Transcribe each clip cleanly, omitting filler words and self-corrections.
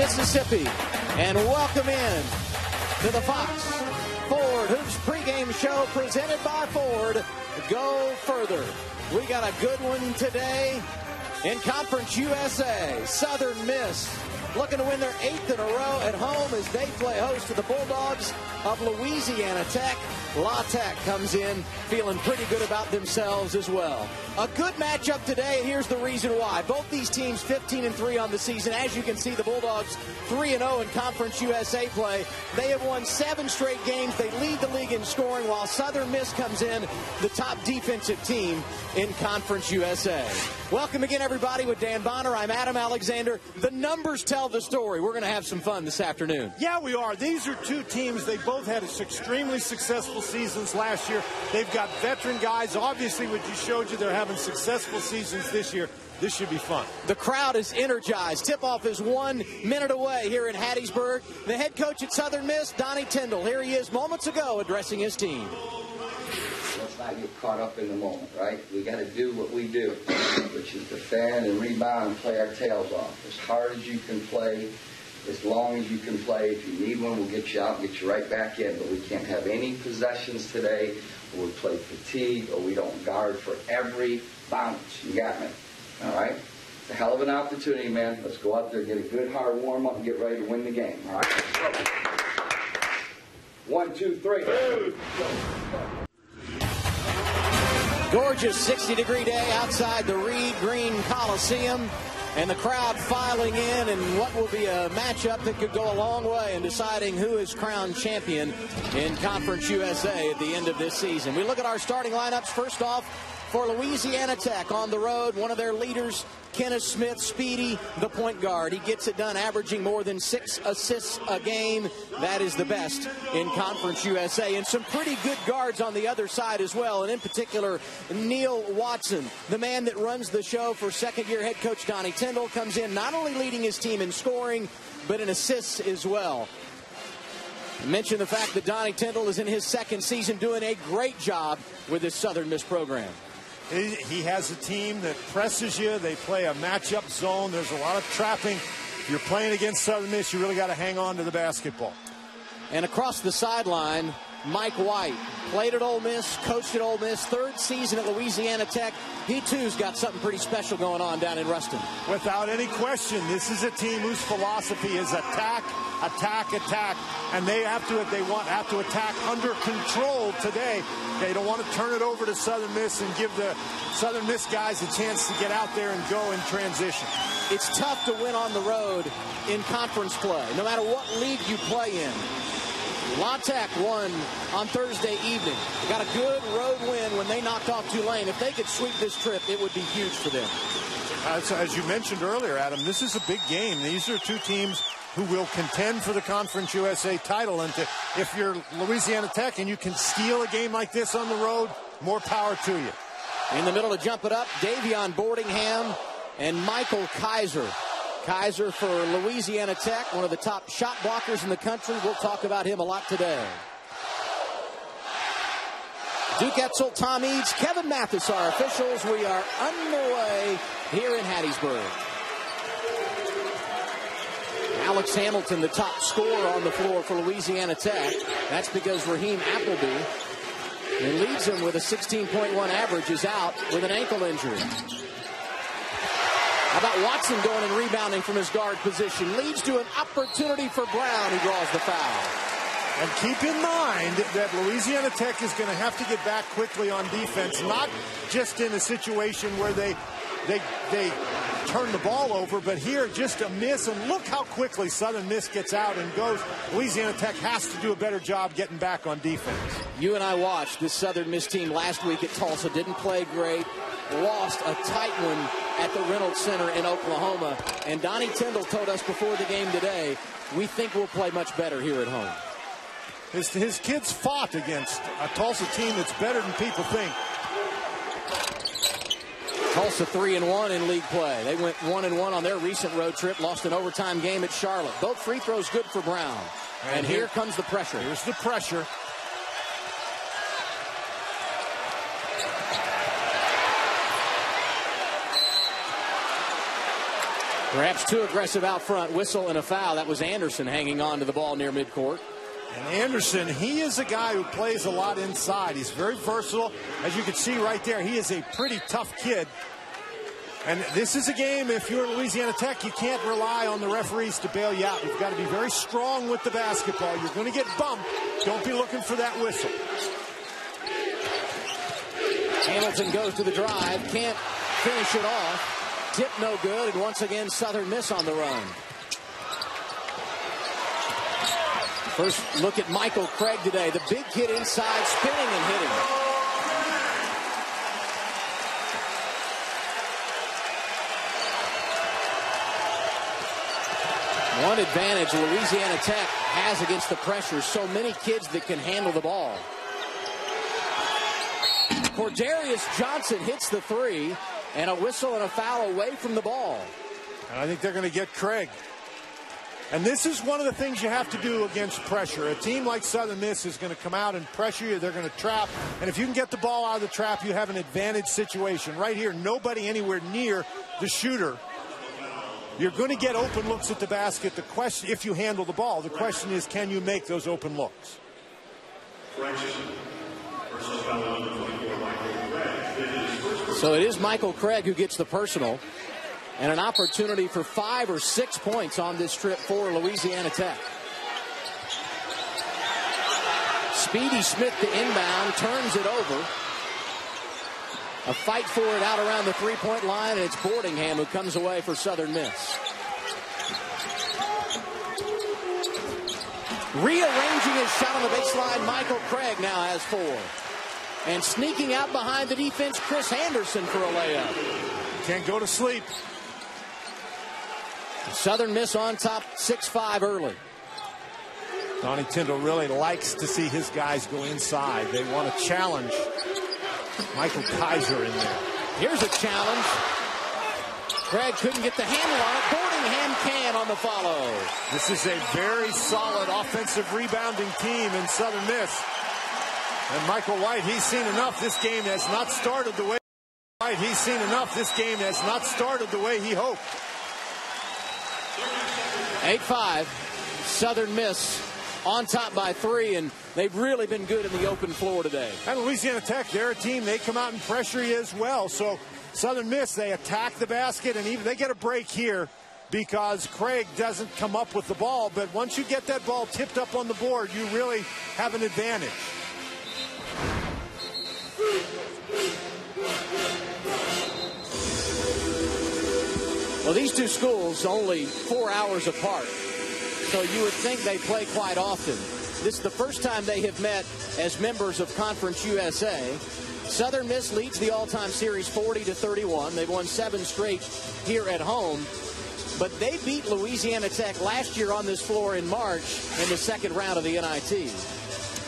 Mississippi, and welcome in to the Fox Ford Hoops pregame show presented by Ford. Go further. We got a good one today in Conference USA. Southern Miss looking to win their 8th in a row at home as they play host to the Bulldogs of Louisiana Tech. La Tech comes in feeling pretty good about themselves as well. A good matchup today, and here's the reason why. Both these teams 15-3 on the season. As you can see, the Bulldogs 3-0 in Conference USA play. They have won 7 straight games. They lead the league in scoring, while Southern Miss comes in the top defensive team in Conference USA. Welcome again, everybody, with Dan Bonner. I'm Adam Alexander. The numbers tell the story. We're going to have some fun this afternoon. Yeah, we are. These are two teams. They both had extremely successful seasons last year. They've got veteran guys. Obviously, what you showed you, they're having successful seasons this year. This should be fun. The crowd is energized. Tip-off is 1 minute away here in Hattiesburg. The head coach at Southern Miss, Donnie Tyndall. Here he is moments ago addressing his team. Let's not get caught up in the moment, right? We got to do what we do, which is defend and rebound and play our tails off. As hard as you can play, as long as you can play. If you need one, we'll get you out and get you right back in. But we can't have any possessions today where we play fatigue or we don't guard for every bounce. You got me? All right? It's a hell of an opportunity, man. Let's go out there, get a good, hard warm-up, and get ready to win the game. All right? 1, 2, 3. Gorgeous 60-degree day outside the Reed Green Coliseum, and the crowd filing in, and what will be a matchup that could go a long way in deciding who is crowned champion in Conference USA at the end of this season. We look at our starting lineups. First off, for Louisiana Tech on the road, one of their leaders, Kenneth Smith, speedy, the point guard. He gets it done, averaging more than 6 assists a game. That is the best in Conference USA. And some pretty good guards on the other side as well, and in particular, Neil Watson, the man that runs the show for second-year head coach Donnie Tyndall, comes in not only leading his team in scoring, but in assists as well. I mentioned the fact that Donnie Tyndall is in his second season doing a great job with his Southern Miss program. He has a team that presses you. They play a matchup zone. There's a lot of trapping. If you're playing against Southern Miss, you really got to hang on to the basketball. And across the sideline, Mike White played at Ole Miss, coached at Ole Miss, 3rd season at Louisiana Tech. He, too's got something pretty special going on down in Ruston. Without any question, this is a team whose philosophy is attack, attack, attack. And they have to attack under control today. They don't want to turn it over to Southern Miss and give the Southern Miss guys a chance to get out there and go in transition. It's tough to win on the road in conference play, no matter what league you play in. La Tech won on Thursday evening. They got a good road win when they knocked off Tulane. If they could sweep this trip, it would be huge for them. As you mentioned earlier, Adam, this is a big game. These are two teams who will contend for the Conference USA title. And if you're Louisiana Tech and you can steal a game like this on the road, more power to you. In the middle to jump it up, Davion Boardingham and Michael Kaiser. Kaiser for Louisiana Tech, one of the top shot blockers in the country. We'll talk about him a lot today. Duke Etzel, Tom Eads, Kevin Mathis, our officials. We are underway here in Hattiesburg. Alex Hamilton, the top scorer on the floor for Louisiana Tech. That's because Raheem Appleby, who leads them with a 16.1 average, is out with an ankle injury. How about Watson going and rebounding from his guard position? Leads to an opportunity for Brown, who draws the foul. And keep in mind that Louisiana Tech is going to have to get back quickly on defense, not just in a situation where they turn the ball over, but here just a miss. And look how quickly Southern Miss gets out and goes. Louisiana Tech has to do a better job getting back on defense. You and I watched this Southern Miss team last week at Tulsa. Didn't play great. Lost a tight one at the Reynolds Center in Oklahoma. And Donnie Tyndall told us before the game today, we think we'll play much better here at home. His kids fought against a Tulsa team that's better than people think. Tulsa 3-1 in league play. They went 1-1 on their recent road trip. Lost an overtime game at Charlotte. Both free throws good for Brown. And here comes the pressure. Here's the pressure. Perhaps too aggressive out front. Whistle and a foul. That was Anderson hanging on to the ball near midcourt. And Anderson, he is a guy who plays a lot inside. He's very versatile. As you can see right there, he is a pretty tough kid. And this is a game, if you're Louisiana Tech, you can't rely on the referees to bail you out. You've got to be very strong with the basketball. You're going to get bumped. Don't be looking for that whistle. Hamilton goes to the drive, can't finish it off. Tip no good, and once again Southern Miss on the run. First look at Michael Craig today. The big kid inside, spinning and hitting. One advantage Louisiana Tech has against the pressure. So many kids that can handle the ball. Cordarius Johnson hits the three, and a whistle and a foul away from the ball. And I think they're going to get Craig. And this is one of the things you have to do against pressure. A team like Southern Miss is going to come out and pressure you. They're going to trap. And if you can get the ball out of the trap, you have an advantage situation. Right here, nobody anywhere near the shooter. You're going to get open looks at the basket. The question, if you handle the ball, the question is, can you make those open looks? So it is Michael Craig who gets the personal. And an opportunity for 5 or 6 points on this trip for Louisiana Tech. Speedy Smith to inbound, turns it over. A fight for it out around the three-point line, and it's Boardingham who comes away for Southern Miss. Rearranging his shot on the baseline, Michael Craig now has 4. And sneaking out behind the defense, Chris Anderson for a layup. Can't go to sleep. Southern Miss on top 6-5 early. Donnie Tyndall really likes to see his guys go inside. They want to challenge Michael Kaiser in there. Here's a challenge. Craig couldn't get the handle on it. Boardingham can on the follow. This is a very solid offensive rebounding team in Southern Miss. And Michael White, he's seen enough. This game has not started the way he hoped. 8-5, Southern Miss on top by 3, and they've really been good in the open floor today. And Louisiana Tech, they're a team, they come out and pressure you as well. So Southern Miss, they attack the basket, and even they get a break here because Craig doesn't come up with the ball. But once you get that ball tipped up on the board, you really have an advantage. Well, these two schools only 4 hours apart, so you would think they play quite often. This is the first time they have met as members of Conference USA. Southern Miss leads the all-time series 40-31. They've won 7 straight here at home, but they beat Louisiana Tech last year on this floor in March in the second round of the NIT.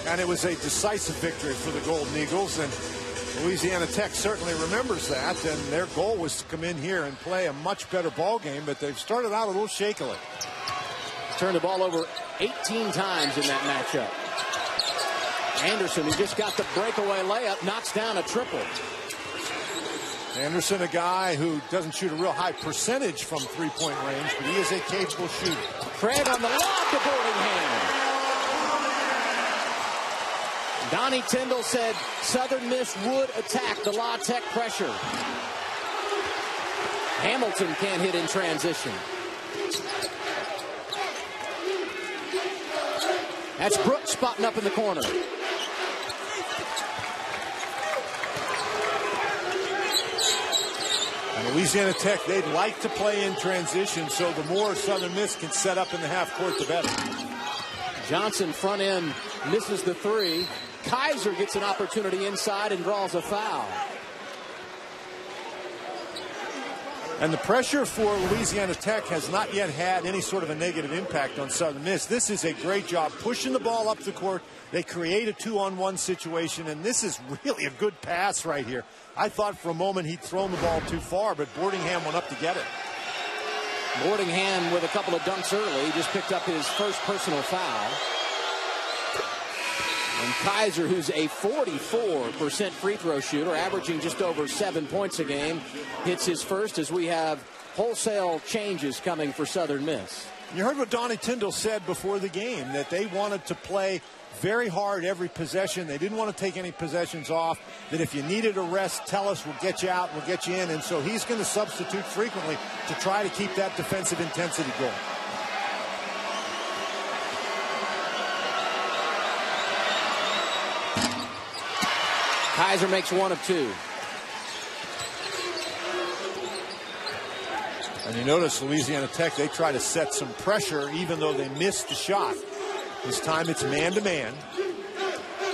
And it was a decisive victory for the Golden Eagles, and Louisiana Tech certainly remembers that, and their goal was to come in here and play a much better ball game, but they've started out a little shakily. Turned the ball over 18 times in that matchup. Anderson, who just got the breakaway layup, knocks down a triple. Anderson, a guy who doesn't shoot a real high percentage from three-point range, but he is a capable shooter. Craig on the lob to Boardingham. Donnie Tyndall said Southern Miss would attack the La Tech pressure. Hamilton can't hit in transition. That's Brooks spotting up in the corner. And Louisiana Tech, they'd like to play in transition, so the more Southern Miss can set up in the half court, the better. Johnson front end misses the 3. Kaiser gets an opportunity inside and draws a foul. And the pressure for Louisiana Tech has not yet had any sort of a negative impact on Southern Miss. This is a great job pushing the ball up the court. They create a 2-on-1 situation, and this is really a good pass right here. I thought for a moment he'd thrown the ball too far, but Boardingham went up to get it. Boardingham with a couple of dunks early. He just picked up his first personal foul. And Kaiser, who's a 44% free throw shooter, averaging just over 7 points a game, hits his first as we have wholesale changes coming for Southern Miss. You heard what Donnie Tyndall said before the game, that they wanted to play very hard every possession. They didn't want to take any possessions off, that if you needed a rest, tell us, we'll get you out, we'll get you in. And so he's going to substitute frequently to try to keep that defensive intensity going. Kaiser makes one of two. And you notice Louisiana Tech, they try to set some pressure even though they missed the shot. This time it's man-to-man.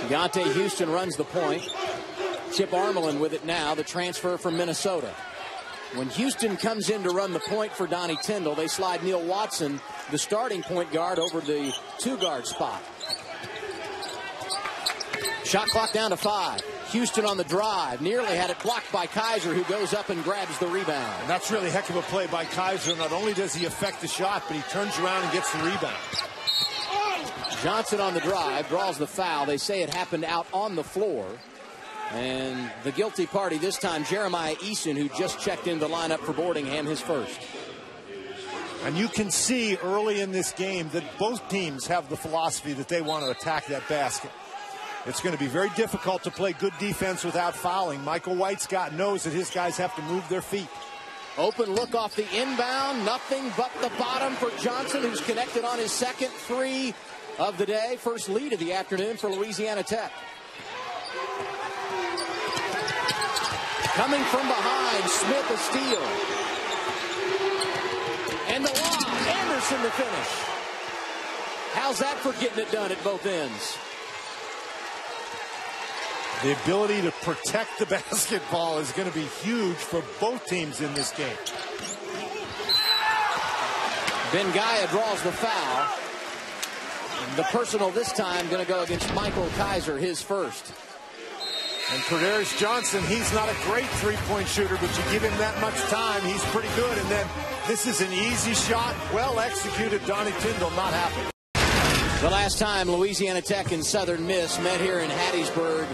Deontay Houston runs the point. Chip Armelin with it now, the transfer from Minnesota. When Houston comes in to run the point for Donnie Tyndall, they slide Neil Watson, the starting point guard, over the two-guard spot. Shot clock down to 5. Houston on the drive, nearly had it blocked by Kaiser, who goes up and grabs the rebound. And that's really a heck of a play by Kaiser. Not only does he affect the shot, but he turns around and gets the rebound. Johnson on the drive, draws the foul. They say it happened out on the floor. And the guilty party this time, Jeremiah Eason, who just checked into the lineup for Boardingham, his first. And you can see early in this game that both teams have the philosophy that they want to attack that basket. It's going to be very difficult to play good defense without fouling. Michael White knows that his guys have to move their feet. Open look off the inbound. Nothing but the bottom for Johnson, who's connected on his second three of the day. First lead of the afternoon for Louisiana Tech. Coming from behind, Smith a steal. And the lob, Anderson to finish. How's that for getting it done at both ends? The ability to protect the basketball is going to be huge for both teams in this game. Bengaya draws the foul. The personal this time going to go against Michael Kaiser, his first. And Perdarius Johnson, he's not a great three-point shooter, but you give him that much time, he's pretty good. And then this is an easy shot, well executed. Donnie Tyndall not happy. The last time Louisiana Tech and Southern Miss met here in Hattiesburg,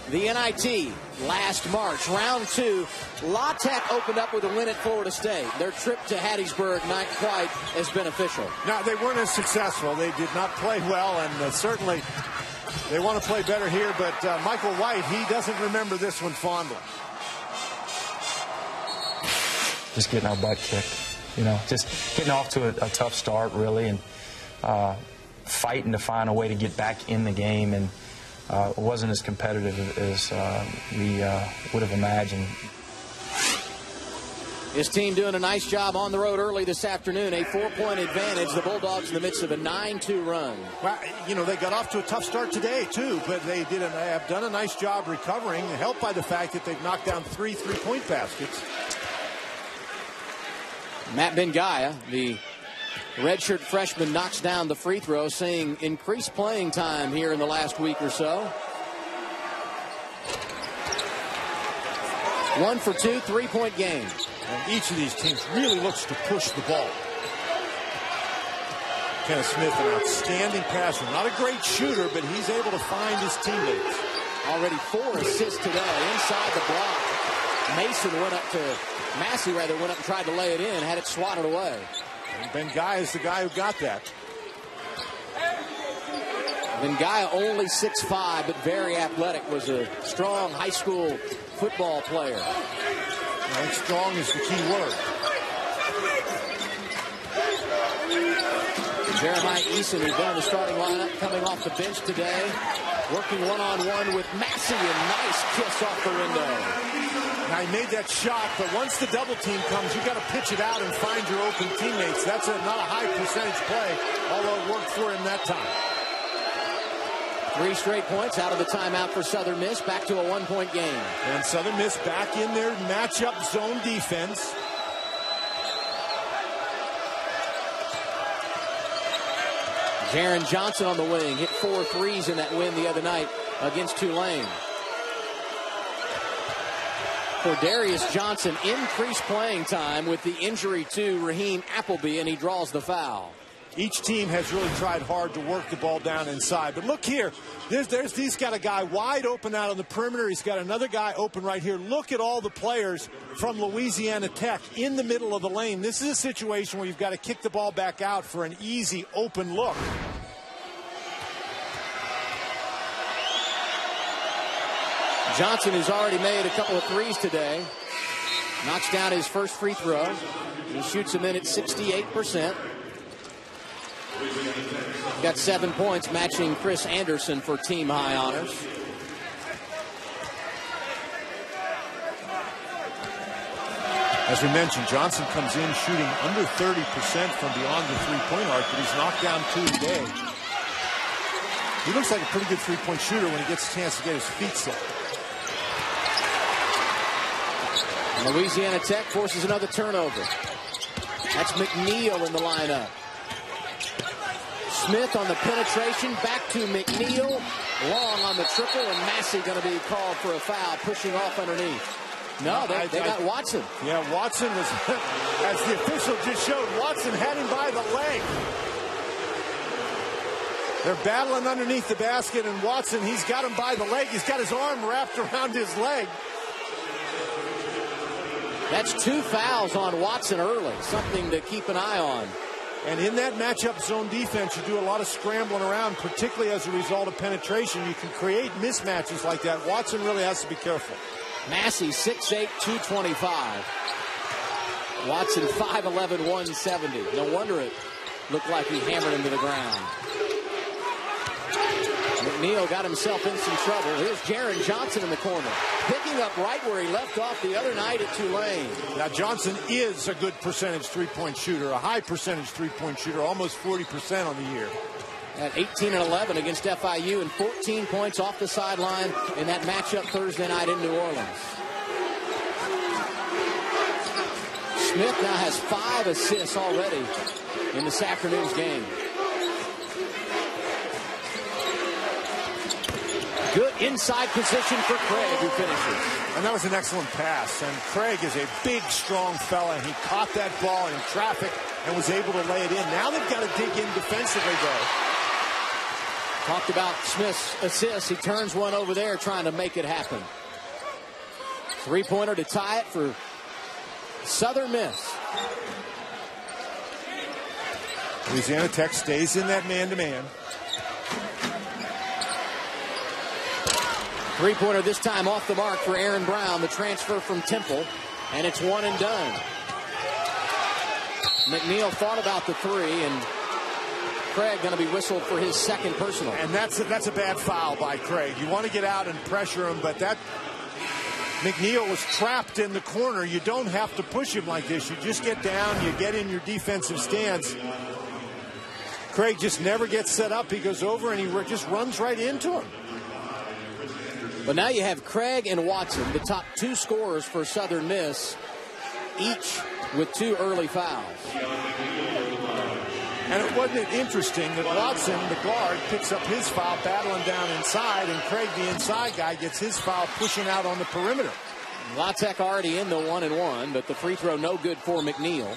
the NIT, last March, round 2, La Tech opened up with a win at Florida State. Their trip to Hattiesburg not quite as beneficial. Now, they weren't as successful. They did not play well, and certainly they want to play better here. But Michael White, he doesn't remember this one fondly. Just getting our butt kicked, you know, just getting off to a tough start, really, and fighting to find a way to get back in the game. And it wasn't as competitive as we would have imagined. His team doing a nice job on the road early this afternoon. A 4-point advantage. The Bulldogs in the midst of a 9-2 run. Well, you know, they got off to a tough start today, too, but they have done a nice job recovering, helped by the fact that they've knocked down 3 three-point baskets. Matt Bengaya, the redshirt freshman, knocks down the free throw, seeing increased playing time here in the last week or so. 1 for 2, 3-point game. And each of these teams really looks to push the ball. Kenneth Smith, an outstanding passer. Not a great shooter, but he's able to find his teammates. Already 4 assists today inside the block. Massey went up and tried to lay it in, had it swatted away. And Bengaya is the guy who got that. Bengaya only 6'5", but very athletic, was a strong high school football player. I think strong is the key word. Jeremiah Eason, who's been in the starting lineup, coming off the bench today, working one-on-one with Massey, and nice kiss off the window. Now, he made that shot, but once the double team comes, you got to pitch it out and find your open teammates. That's not a high percentage play, although it worked for him that time. 3 straight points out of the timeout for Southern Miss, back to a 1-point game. And Southern Miss back in their matchup zone defense. Jaron Johnson on the wing, hit 4 threes in that win the other night against Tulane. For Darius Johnson, increased playing time with the injury to Raheem Appleby, and he draws the foul. Each team has really tried hard to work the ball down inside. But look here, he's got a guy wide open out on the perimeter. He's got another guy open right here. Look at all the players from Louisiana Tech in the middle of the lane. This is a situation where you've got to kick the ball back out for an easy open look. Johnson has already made a couple of threes today. Knocks down his first free throw. He shoots them in at 68%. Got 7 points, matching Chris Anderson for team high honors. As we mentioned, Johnson comes in shooting under 30% from beyond the three-point arc, but he's knocked down 2 today. He looks like a pretty good three-point shooter when he gets a chance to get his feet set. Louisiana Tech forces another turnover. That's McNeil in the lineup. Smith on the penetration, back to McNeil. Long on the triple, and Massey going to be called for a foul, pushing off underneath. No, they got Watson. Yeah, Watson was, as the official just showed, Watson had him by the leg. They're battling underneath the basket, and Watson, he's got him by the leg. He's got his arm wrapped around his leg. That's 2 fouls on Watson early, something to keep an eye on. And in that matchup zone defense, you do a lot of scrambling around, particularly as a result of penetration. You can create mismatches like that. Watson really has to be careful. Massey, 6'8", 225. Watson, 5'11", 170. No wonder it looked like he hammered him to the ground. McNeil got himself in some trouble. Here's Jaron Johnson in the corner, picking up right where he left off the other night at Tulane. Now, Johnson is a good percentage three-point shooter, a high percentage three-point shooter, almost 40% on the year. At 18 and 11 against FIU and 14 points off the sideline in that matchup Thursday night in New Orleans. Smith now has 5 assists already in this afternoon's game. Good inside position for Craig, who finishes. And that was an excellent pass. And Craig is a big, strong fella. He caught that ball in traffic and was able to lay it in. Now they've got to dig in defensively, though. Talked about Smith's assists. He turns one over there trying to make it happen. Three-pointer to tie it for Southern Miss. Louisiana Tech stays in that man-to-man. Three-pointer this time off the mark for Aaron Brown, the transfer from Temple, and it's one and done. McNeil thought about the three, and Craig going to be whistled for his second personal. And that's a bad foul by Craig. You want to get out and pressure him, but that McNeil was trapped in the corner. You don't have to push him like this. You just get down, you get in your defensive stance. Craig just never gets set up. He goes over and he just runs right into him. But now you have Craig and Watson, the top 2 scorers for Southern Miss, each with 2 early fouls. And wasn't it interesting that Watson, the guard, picks up his foul battling down inside, and Craig, the inside guy, gets his foul pushing out on the perimeter. La Tech already in the 1-and-1, but the free throw no good for McNeil.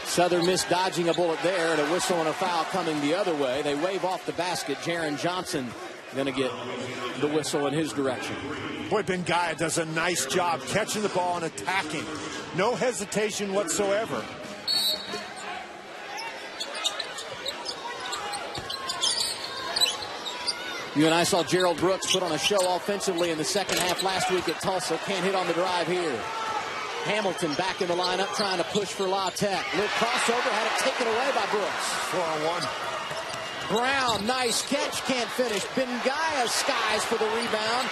Southern Miss dodging a bullet there, and a whistle and a foul coming the other way. They wave off the basket. Jaron Johnson going to get the whistle in his direction. Boy, Bengaya does a nice job catching the ball and attacking. No hesitation whatsoever. You and I saw Gerald Brooks put on a show offensively in the second half last week at Tulsa. Can't hit on the drive here. Hamilton back in the lineup trying to push for La Tech. Little crossover, had it taken away by Brooks. 4-on-1. Brown, nice catch, can't finish. Bengaya skies for the rebound.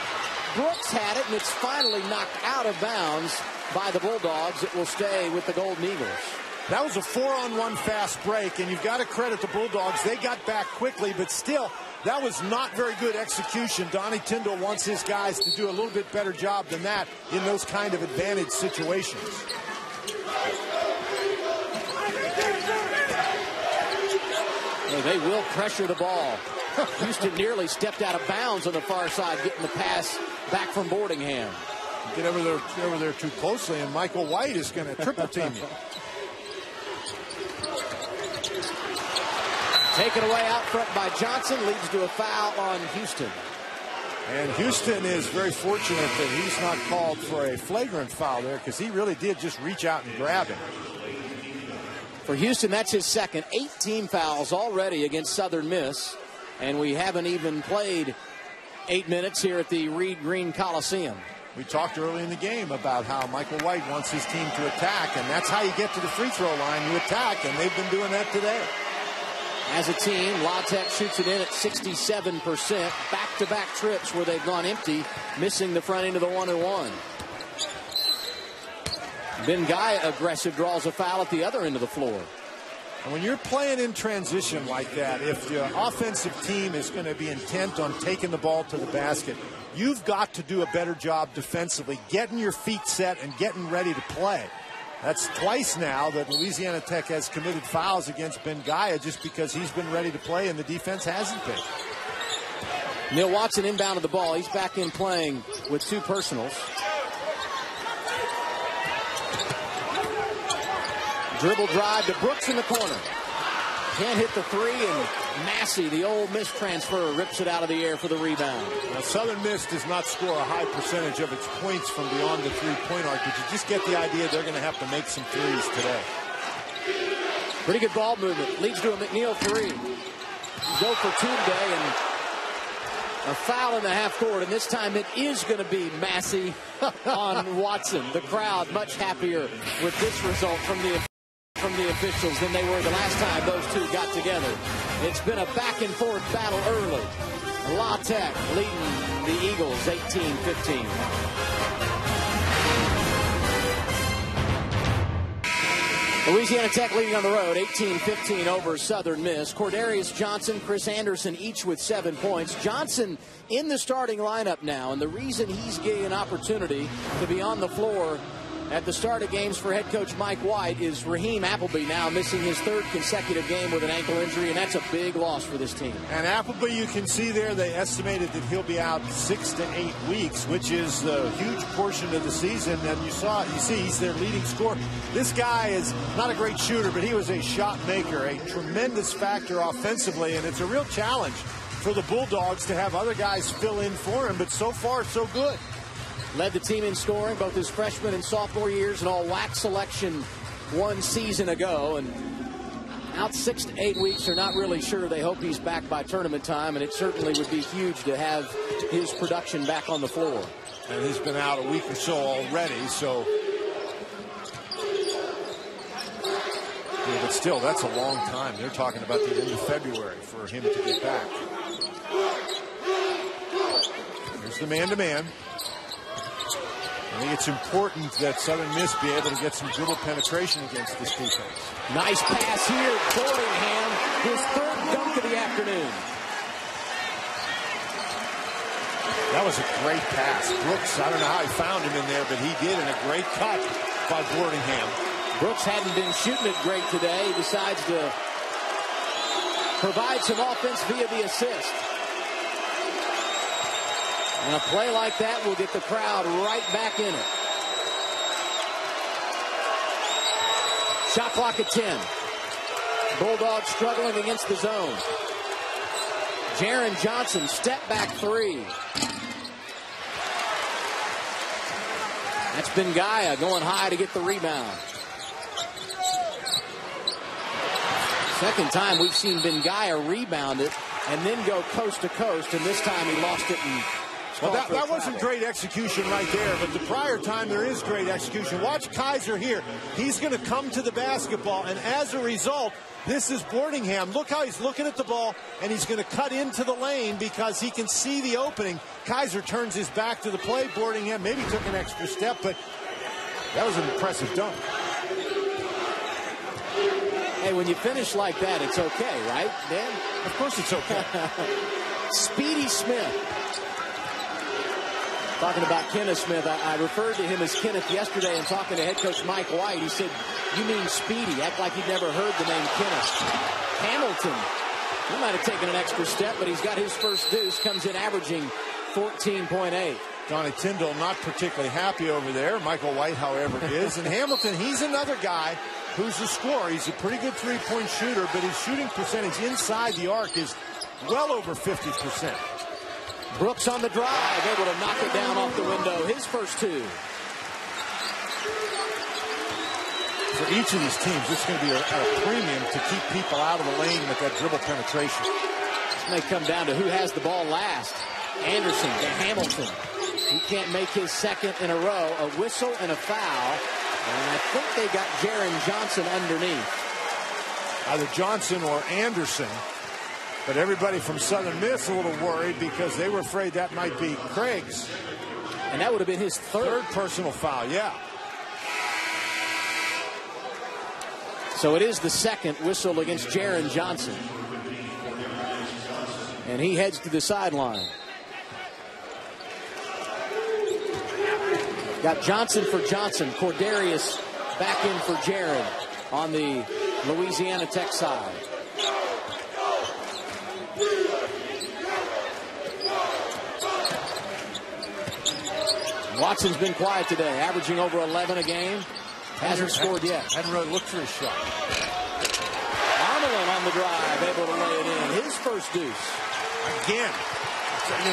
Brooks had it, and it's finally knocked out of bounds by the Bulldogs. It will stay with the Golden Eagles. That was a 4-on-1 fast break, and you've got to credit the Bulldogs. They got back quickly, but still, that was not very good execution. Donnie Tyndall wants his guys to do a little bit better job than that in those kind of advantage situations. They will pressure the ball. Houston nearly stepped out of bounds on the far side, getting the pass back from Boardingham. Get over there too closely, and Michael White is going to triple team you. Taken away out front by Johnson, leads to a foul on Houston. And Houston is very fortunate that he's not called for a flagrant foul there, because he really did just reach out and grab him. For Houston, that's his second. 18 fouls already against Southern Miss. And we haven't even played 8 minutes here at the Reed Green Coliseum. We talked early in the game about how Michael White wants his team to attack, and that's how you get to the free throw line. You attack, and they've been doing that today. As a team, La Tech shoots it in at 67%. Back-to-back trips where they've gone empty, missing the front end of the 1-and-1. Bengaya aggressive, draws a foul at the other end of the floor. And when you're playing in transition like that, if the offensive team is going to be intent on taking the ball to the basket, you've got to do a better job defensively, getting your feet set and getting ready to play. That's twice now that Louisiana Tech has committed fouls against Bengaya just because he's been ready to play and the defense hasn't been. Neil Watson inbounded the ball. He's back in playing with 2 personals. Dribble drive to Brooks in the corner. Can't hit the 3, and Massey, the Ole Miss transfer, rips it out of the air for the rebound. Now, Southern Miss does not score a high percentage of its points from beyond the three-point arc, but you just get the idea they're going to have to make some threes today. Pretty good ball movement. Leads to a McNeil 3. He's 0 for 2 today, and a foul in the half court, and this time it is going to be Massey on Watson. The crowd much happier with this result from the officials than they were the last time those two got together. It's been a back-and-forth battle early. La Tech leading the Eagles 18-15. Louisiana Tech leading on the road 18-15 over Southern Miss. Cordarius Johnson, Chris Anderson each with 7 points. Johnson in the starting lineup now, and the reason he's getting an opportunity to be on the floor at the start of games for head coach Mike White is Raheem Appleby now missing his 3rd consecutive game with an ankle injury, and that's a big loss for this team. And Appleby, you can see there, they estimated that he'll be out 6 to 8 weeks, which is a huge portion of the season. And you see he's their leading scorer. This guy is not a great shooter, but he was a shot maker, a tremendous factor offensively, and it's a real challenge for the Bulldogs to have other guys fill in for him, but so far so good. Led the team in scoring both his freshman and sophomore years, and all WAC selection 1 season ago. And out 6 to 8 weeks, they're not really sure. They hope he's back by tournament time, and it certainly would be huge to have his production back on the floor. And he's been out a week or so already, so. Yeah, but still, that's a long time. They're talking about the end of February for him to get back. Here's the man-to-man. I think it's important that Southern Miss be able to get some dribble penetration against this defense. Nice pass here. Boardingham, his 3rd dunk of the afternoon. That was a great pass. Brooks, I don't know how he found him in there, but he did, and a great cut by Boardingham. Brooks hadn't been shooting it great today. He decides to provide some offense via the assist. And a play like that will get the crowd right back in it. Shot clock at 10. Bulldogs struggling against the zone. Jaron Johnson, step back 3. That's Bengaya going high to get the rebound. Second time we've seen Bengaya rebound it and then go coast to coast, and this time he lost it and well, that wasn't great execution right there, but the prior time there is great execution. Watch Kaiser here. He's going to come to the basketball, and as a result, this is Boardingham. Look how he's looking at the ball, and he's going to cut into the lane because he can see the opening. Kaiser turns his back to the play. Boardingham maybe took an extra step, but that was an impressive dunk. Hey, when you finish like that, it's okay, right, Dan? Of course it's okay. Speedy Smith. Talking about Kenneth Smith, I referred to him as Kenneth yesterday, and talking to head coach Mike White, he said, "You mean Speedy?" Act like he'd never heard the name Kenneth. Hamilton, he might have taken an extra step, but he's got his first deuce, comes in averaging 14.8. Donnie Tyndall not particularly happy over there. Michael White, however, is. And Hamilton, he's another guy who's the scorer. He's a pretty good three-point shooter, but his shooting percentage inside the arc is well over 50%. Brooks on the drive, able to knock it down off the window. His first two. For each of these teams, it's going to be at a premium to keep people out of the lane with that dribble penetration. This may come down to who has the ball last. Anderson to Hamilton. He can't make his second in a row. A whistle and a foul. And I think they got Jaren Johnson underneath. Either Johnson or Anderson. But everybody from Southern Miss a little worried because they were afraid that might be Craig's. And that would have been his third personal foul, yeah. So it is the second whistle against Jaren Johnson. And he heads to the sideline. Got Johnson for Johnson. Cordarius back in for Jaren on the Louisiana Tech side. Watson's been quiet today, averaging over 11 a game. Hasn't scored yet. Hadn't really looked for his shot. Armelin on the drive, able to lay it in. His first deuce. Again,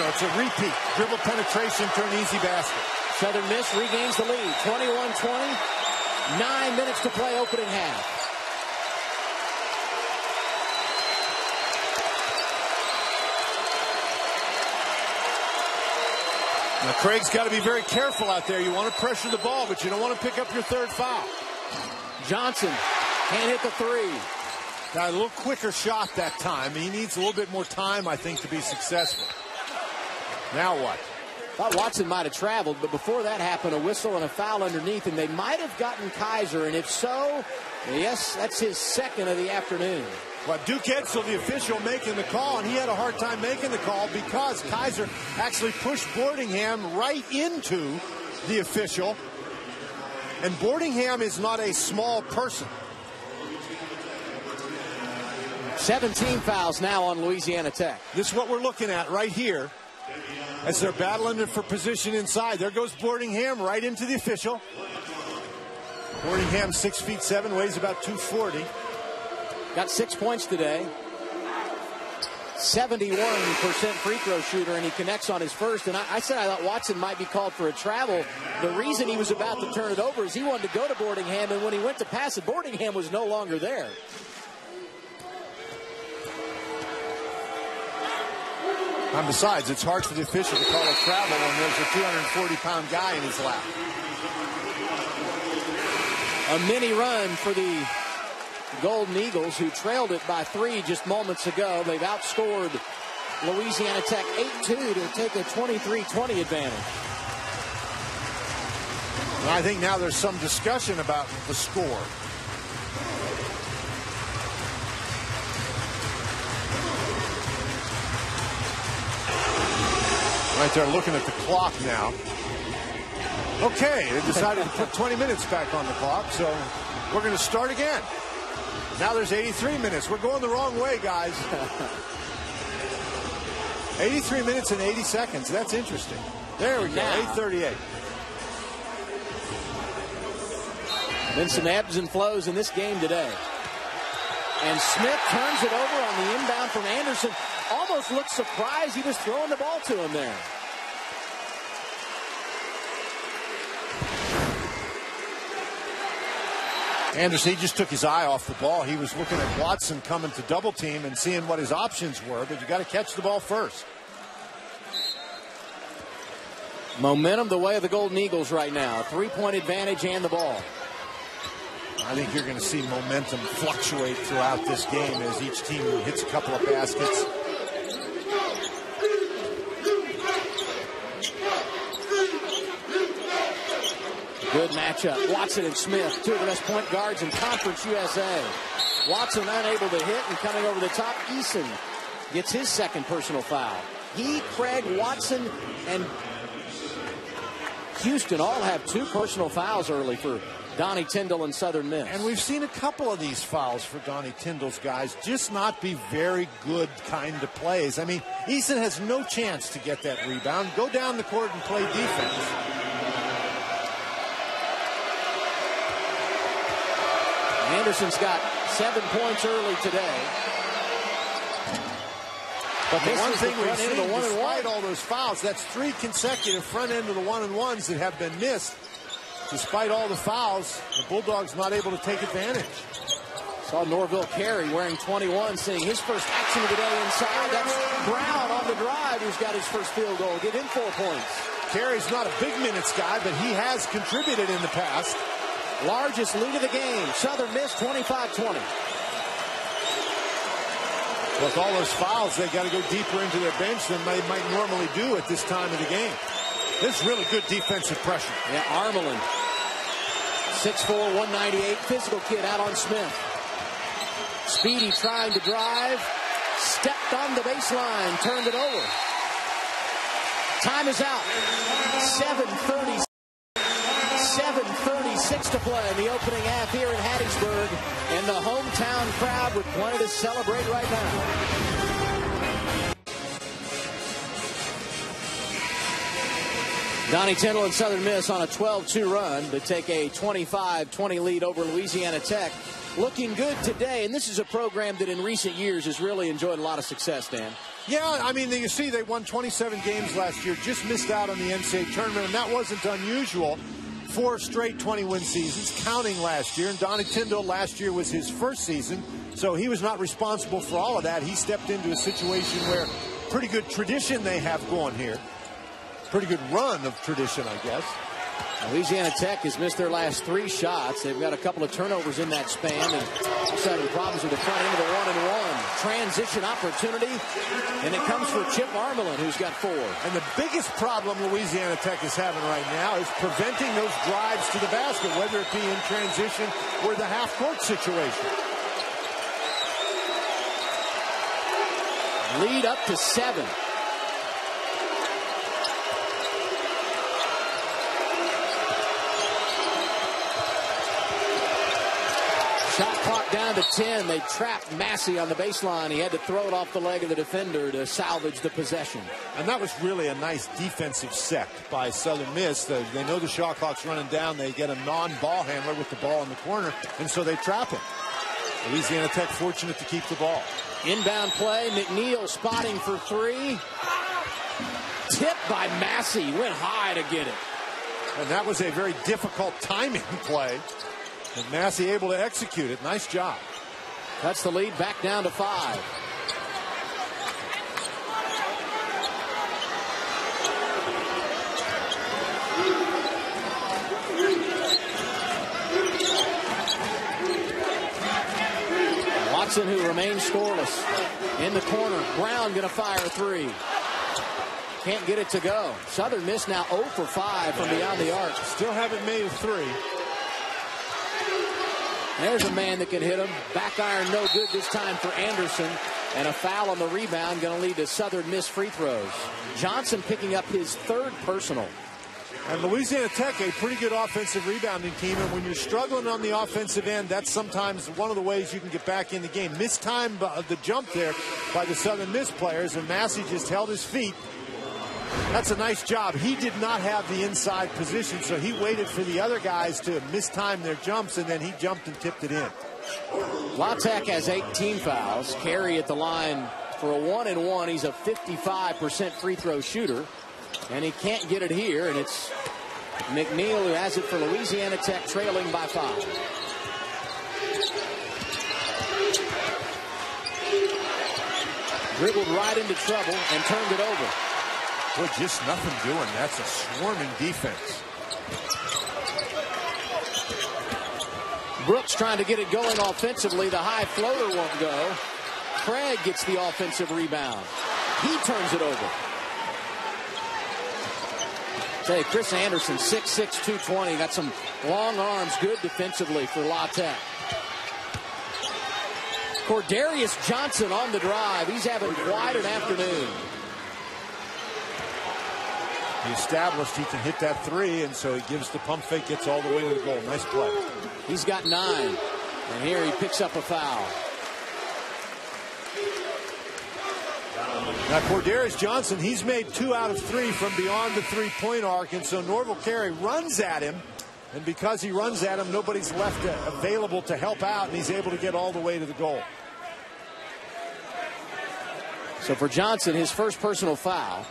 it's a repeat. Dribble penetration, turn easy basket. Southern Miss regains the lead, 21-20. 9 minutes to play opening half. Now, Craig's got to be very careful out there. You want to pressure the ball, but you don't want to pick up your third foul. Johnson can't hit the three. Now, a little quicker shot that time. He needs a little bit more time, I think, to be successful. Now what? Thought Watson might have traveled, but before that happened, a whistle and a foul underneath, and they might have gotten Kaiser, and if so, yes, that's his second of the afternoon. Well, Duke Edsel, the official, making the call, and he had a hard time making the call because Kaiser actually pushed Boardingham right into the official. And Boardingham is not a small person. 17 fouls now on Louisiana Tech. This is what we're looking at right here as they're battling for position inside. There goes Boardingham right into the official. Boardingham 6'7", weighs about 240. Got 6 points today. 71% free throw shooter, and he connects on his first. And I said I thought Watson might be called for a travel. The reason he was about to turn it over is he wanted to go to Boardingham, and when he went to pass it, Boardingham was no longer there. And besides, it's hard for the official to call a travel when there's a 240-pound guy in his lap. A mini run for the Golden Eagles, who trailed it by 3 just moments ago. They've outscored Louisiana Tech 8-2 to take a 23-20 advantage. And I think now there's some discussion about the score. Right there looking at the clock now. Okay, they decided to put 20 minutes back on the clock, so we're going to start again. Now there's 83 minutes. We're going the wrong way, guys. 83 minutes and 80 seconds. That's interesting. There we go, 8:38. Been some ebbs and flows in this game today. And Smith turns it over on the inbound from Anderson. Almost looked surprised he was throwing the ball to him there. Anderson, he just took his eye off the ball. He was looking at Watson coming to double team and seeing what his options were, but you got to catch the ball first. Momentum the way of the Golden Eagles right now. 3-point advantage and the ball. I think you're going to see momentum fluctuate throughout this game as each team hits a couple of baskets. Good matchup. Watson and Smith, two of the best point guards in Conference USA. Watson unable to hit, and coming over the top, Eason gets his second personal foul. He, Craig, Watson, and Houston all have 2 personal fouls early for Donnie Tyndall and Southern Miss. And we've seen a couple of these fouls for Donnie Tyndall's guys just not be very good kind of plays. I mean, Eason has no chance to get that rebound. Go down the court and play defense. Anderson's got 7 points early today. But the one thing we've seen, despite all those fouls, that's 3 consecutive front end of the 1-and-1s that have been missed. Despite all the fouls, the Bulldogs not able to take advantage. Saw Norville Carey wearing 21, seeing his first action of the day inside. That's Brown on the drive who's got his first field goal. Give him 4 points. Carey's not a big minutes guy, but he has contributed in the past. Largest lead of the game. Southern Miss 25-20. With all those fouls, they got to go deeper into their bench than they might normally do at this time of the game. This is really good defensive pressure. Yeah, Armelin. 6'4", 198, physical kid out on Smith. Speedy trying to drive. Stepped on the baseline, turned it over. Time is out. 7:36 to play in the opening half here in Hattiesburg. And the hometown crowd with plenty to celebrate right now. Donnie Tyndall and Southern Miss on a 12-2 run to take a 25-20 lead over Louisiana Tech. Looking good today, and this is a program that in recent years has really enjoyed a lot of success, Dan. Yeah, I mean, you see they won 27 games last year, just missed out on the NCAA tournament, and that wasn't unusual. 4 straight 20-win seasons, counting last year, and Donnie Tyndall last year was his first season, so he was not responsible for all of that. He stepped into a situation where pretty good tradition they have going here. Pretty good run of tradition, I guess. Louisiana Tech has missed their last 3 shots. They've got a couple of turnovers in that span and having problems with the front end of the 1-and-1. Transition opportunity, and it comes for Chip Armelin, who's got 4. And the biggest problem Louisiana Tech is having right now is preventing those drives to the basket, whether it be in transition or the half-court situation. Lead up to 7. Shot clock down to 10. They trapped Massey on the baseline. He had to throw it off the leg of the defender to salvage the possession. And that was really a nice defensive set by Southern Miss. They know the shot clock's running down. They get a non-ball handler with the ball in the corner, and so they trap him. Louisiana Tech fortunate to keep the ball. Inbound play. McNeil spotting for 3. Tipped by Massey. Went high to get it. And that was a very difficult timing play. And Massey able to execute it. Nice job. Cuts the lead back down to 5. Watson, who remains scoreless. In the corner. Brown going to fire 3. Can't get it to go. Southern Miss now 0 for 5 from beyond the arc. Still haven't made a 3. There's a man that can hit him. Back iron no good this time for Anderson. And a foul on the rebound going to lead to Southern Miss free throws. Johnson picking up his 3rd personal. And Louisiana Tech, a pretty good offensive rebounding team. And when you're struggling on the offensive end, that's sometimes one of the ways you can get back in the game. Missed time the jump there by the Southern Miss players. And Massey just held his feet. That's a nice job. He did not have the inside position, so he waited for the other guys to mistime their jumps, and then he jumped and tipped it in. La Tech has 18 fouls. Carey at the line for a 1-and-1. He's a 55% free throw shooter, and he can't get it here, and it's McNeil who has it for Louisiana Tech, trailing by 5. Dribbled right into trouble and turned it over. Boy, just nothing doing. That's a swarming defense. Brooks trying to get it going offensively. The high floater won't go. Craig gets the offensive rebound. He turns it over. Say, Chris Anderson, 6'6", 220. Got some long arms. Good defensively for La Tech. Cordarius Johnson on the drive. He's having quite an afternoon. He established he can hit that 3, and so he gives the pump fake, gets all the way to the goal. Nice play. He's got 9, and here he picks up a foul. Now, Cordarius Johnson, he's made 2 out of 3 from beyond the 3-point arc, and so Norville Carey runs at him, And because he runs at him, nobody's left available to help out, and he's able to get all the way to the goal. So for Johnson, his first personal foul,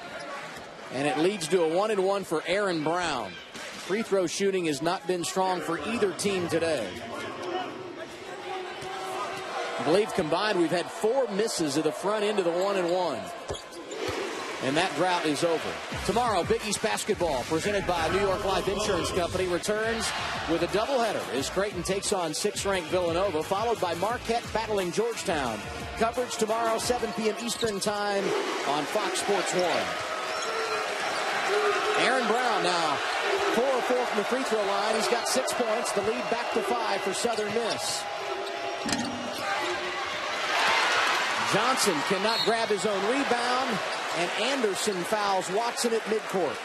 and it leads to a 1-and-1 for Aaron Brown. Free throw shooting has not been strong for either team today. I believe combined we've had 4 misses at the front end of the 1-and-1. And that drought is over. Tomorrow, Big East basketball, presented by New York Life Insurance Company, returns with a doubleheader as Creighton takes on 6th-ranked Villanova, followed by Marquette battling Georgetown. Coverage tomorrow, 7 p.m. Eastern Time on Fox Sports 1. Aaron Brown now 4 of 4 from the free throw line. He's got 6 points. The lead back to 5 for Southern Miss. Johnson cannot grab his own rebound, and Anderson fouls Watson at midcourt.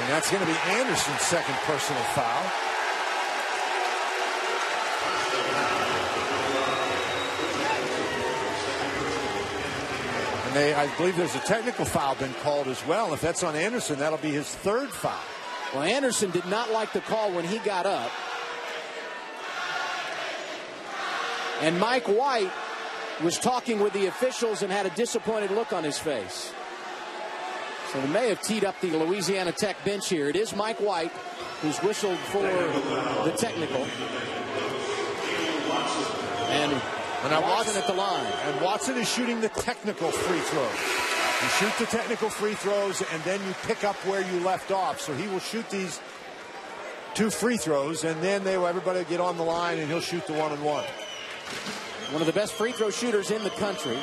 And that's going to be Anderson's second personal foul. And I believe there's a technical foul been called as well. If that's on Anderson, that'll be his 3rd foul. Well, Anderson did not like the call when he got up. And Mike White was talking with the officials and had a disappointed look on his face. So they may have teed up the Louisiana Tech bench here. It is Mike White who's whistled for the technical. And Watson at the line. And Watson is shooting the technical free throws. You shoot the technical free throws, and then you pick up where you left off. So he will shoot these 2 free throws, and then everybody will get on the line, and he'll shoot the 1-and-1. One of the best free throw shooters in the country.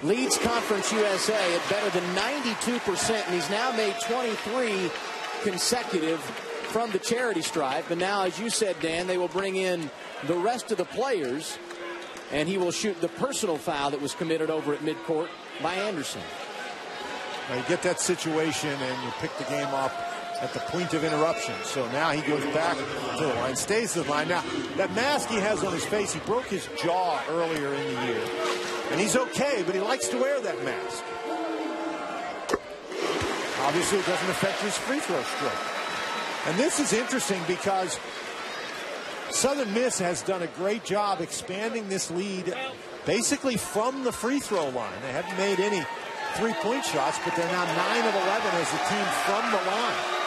Leads Conference USA at better than 92%, and he's now made 23 consecutive from the charity stripe. And now, as you said, Dan, they will bring in the rest of the players, and he will shoot the personal foul that was committed over at midcourt by Anderson. Now you get that situation, and you pick the game up at the point of interruption. So now he goes back to the line, stays to the line. Now, that mask he has on his face, he broke his jaw earlier in the year. And he's okay, but he likes to wear that mask. Obviously, it doesn't affect his free throw stroke. And this is interesting because Southern Miss has done a great job expanding this lead basically from the free throw line. They haven't made any three-point shots, but they're now 9 of 11 as a team from the line.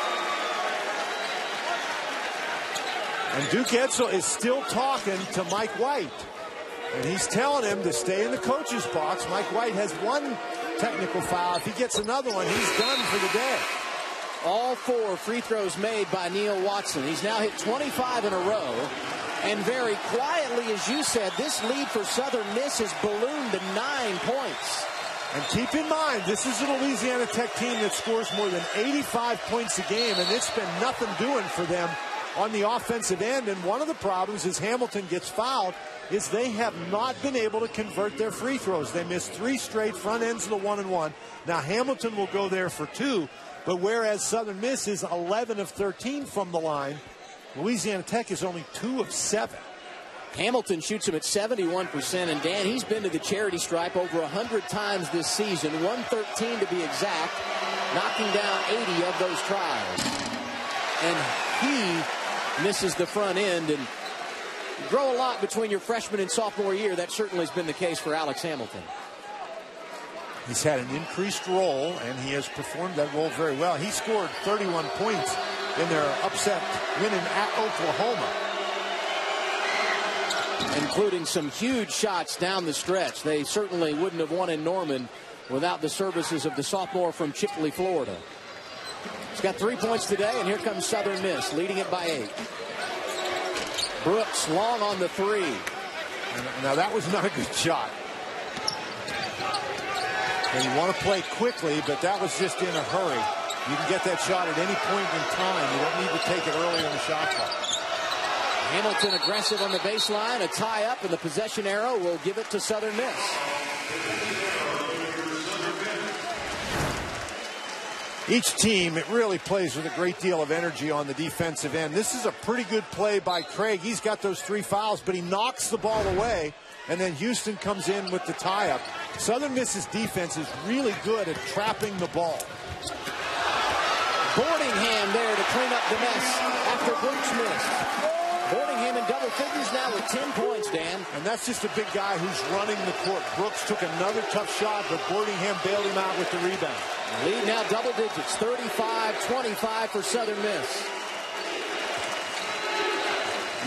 And Duke Edsel is still talking to Mike White. And he's telling him to stay in the coach's box. Mike White has 1 technical foul. If he gets another one, he's done for the day. All 4 free throws made by Neil Watson. He's now hit 25 in a row. And very quietly, as you said, this lead for Southern Miss has ballooned to 9 points. And keep in mind, this is a Louisiana Tech team that scores more than 85 points a game, and it's been nothing doing for them on the offensive end. And one of the problems is Hamilton gets fouled is they have not been able to convert their free throws. They missed 3 straight front ends of the 1-and-1. Now Hamilton will go there for 2, but whereas Southern Miss is 11 of 13 from the line, Louisiana Tech is only 2 of 7. Hamilton shoots him at 71%, and Dan, he's been to the charity stripe over 100 times this season, 113 to be exact, knocking down 80 of those tries. And he misses the front end, and you grow a lot between your freshman and sophomore year. That certainly has been the case for Alex Hamilton. He's had an increased role, and he has performed that role very well. He scored 31 points in their upset winning at Oklahoma, including some huge shots down the stretch. They certainly wouldn't have won in Norman without the services of the sophomore from Chipley, Florida. He's got 3 points today, and here comes Southern Miss, leading it by 8. Brooks long on the 3. Now that was not a good shot. And you want to play quickly, but that was just in a hurry. You can get that shot at any point in time. You don't need to take it early in the shot clock. Hamilton aggressive on the baseline, a tie up, and the possession arrow will give it to Southern Miss. Each team, it really plays with a great deal of energy on the defensive end. This is a pretty good play by Craig. He's got those 3 fouls, but he knocks the ball away, and then Houston comes in with the tie-up. Southern Miss's defense is really good at trapping the ball. Boardingham there to clean up the mess after Brooks missed. Boardingham in double figures now with 10 points, Dan. And that's just a big guy who's running the court. Brooks took another tough shot, but Boardingham bailed him out with the rebound. Lead now double digits, 35-25 for Southern Miss.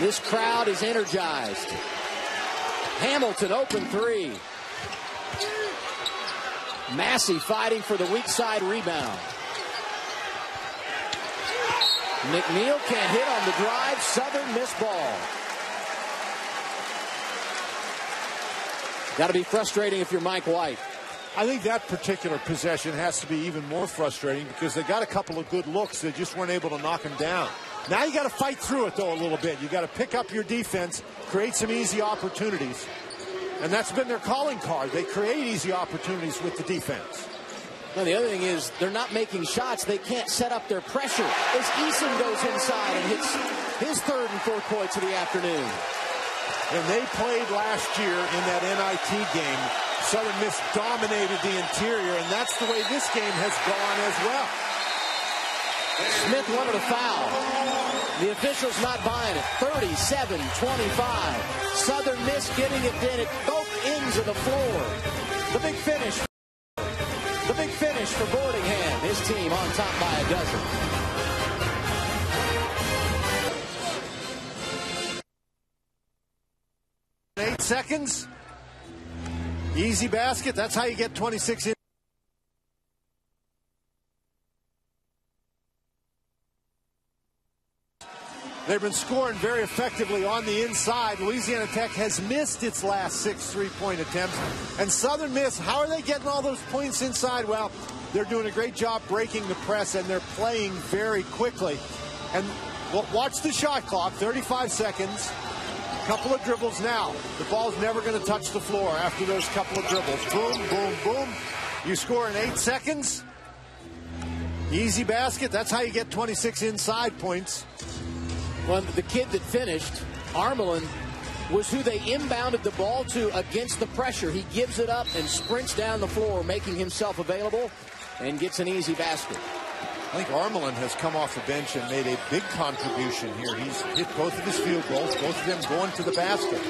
This crowd is energized. Hamilton open three. Massey fighting for the weak side rebound. McNeil can't hit on the drive. Southern Miss ball. Got to be frustrating if you're Mike White. I think that particular possession has to be even more frustrating because they got a couple of good looks. They just weren't able to knock him down. Now you got to fight through it, though, a little bit. You got to pick up your defense, create some easy opportunities. And that's been their calling card. They create easy opportunities with the defense. Well, the other thing is they're not making shots. They can't set up their pressure as Eason goes inside and hits his third and fourth points of the afternoon. When they played last year in that NIT game, Southern Miss dominated the interior, and that's the way this game has gone as well. Smith wanted a foul. The officials not buying it. 37-25. Southern Miss getting it in at both ends of the floor. The big finish. The big finish for Boardingham. His team on top by a dozen. Eight seconds. Easy basket. That's how you get 26 in. They've been scoring very effectively on the inside. Louisiana Tech has missed its last 6 3-point attempts. And Southern Miss, how are they getting all those points inside? Well, they're doing a great job breaking the press, and they're playing very quickly. And watch the shot clock, 35 seconds. Couple of dribbles now. The ball's never going to touch the floor after those couple of dribbles. Boom, boom, boom. You score in 8 seconds. Easy basket. That's how you get 26 inside points. Well, the kid that finished, Armelin, was who they inbounded the ball to against the pressure. He gives it up and sprints down the floor, making himself available, and gets an easy basket. I think Armelin has come off the bench and made a big contribution here. He's hit both of his field goals, both of them going to the basket.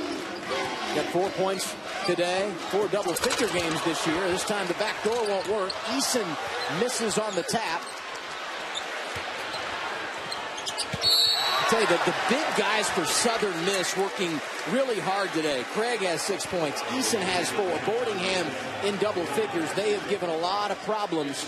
Got 4 points today, 4 double-figure games this year. This time the back door won't work. Eason misses on the tap. I tell you that the big guys for Southern Miss working really hard today. Craig has 6 points. Eason has 4. Boardingham in double figures. They have given a lot of problems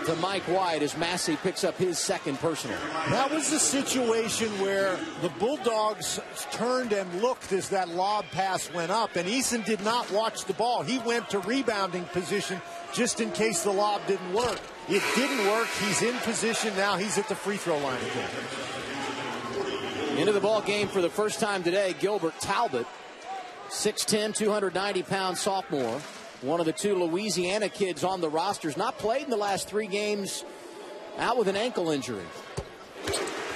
to Mike White as Massey picks up his second personal. That was the situation where the Bulldogs turned and looked as that lob pass went up, and Eason did not watch the ball. He went to rebounding position just in case the lob didn't work. It didn't work. He's in position now. He's at the free throw line again. Into the ball game for the first time today, Gilbert Talbot, 6'10", 290-pound sophomore. One of the 2 Louisiana kids on the rosters. Not played in the last 3 games, out with an ankle injury.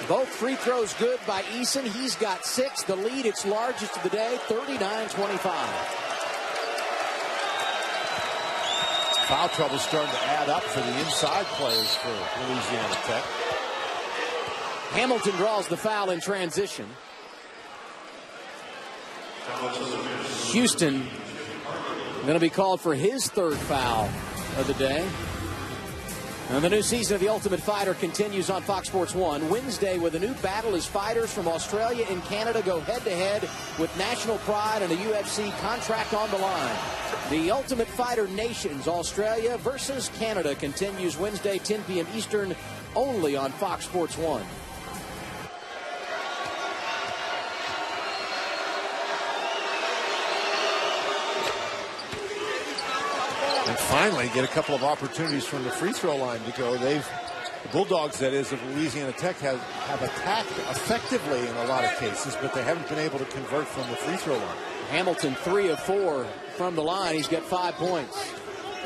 Both free throws good by Eason. He's got 6. The lead, its largest of the day, 39-25. Foul trouble starting to add up for the inside players for Louisiana Tech. Hamilton draws the foul in transition. Houston going to be called for his 3rd foul of the day. And the new season of The Ultimate Fighter continues on Fox Sports 1 Wednesday with a new battle as fighters from Australia and Canada go head-to-head with national pride and a UFC contract on the line. The Ultimate Fighter Nations, Australia versus Canada, continues Wednesday, 10 p.m. Eastern, only on Fox Sports 1. And finally get a couple of opportunities from the free throw line to go. The Bulldogs, that is, of Louisiana Tech have attacked effectively in a lot of cases, but they haven't been able to convert from the free throw line. Hamilton 3 of 4 from the line. He's got 5 points.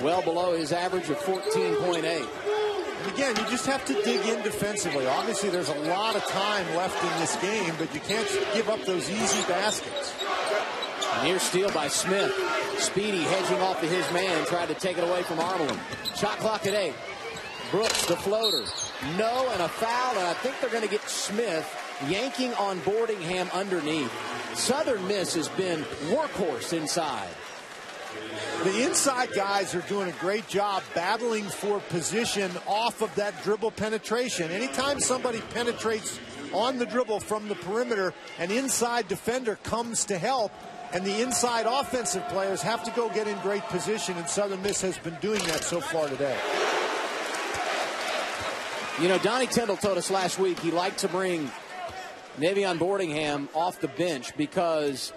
Well below his average of 14.8. And again, you just have to dig in defensively. Obviously, there's a lot of time left in this game, but you can't give up those easy baskets. Near steal by Smith. Speedy hedging off to his man, tried to take it away from Armelin. Shot clock at 8. Brooks, the floater. No, and a foul, and I think they're going to get Smith yanking on Boardingham underneath. Southern Miss has been workhorse inside. The inside guys are doing a great job battling for position off of that dribble penetration. Anytime somebody penetrates on the dribble from the perimeter, an inside defender comes to help, and the inside offensive players have to go get in great position, and Southern Miss has been doing that so far today. You know, Donnie Tyndall told us last week he liked to bring Navion Boardingham off the bench because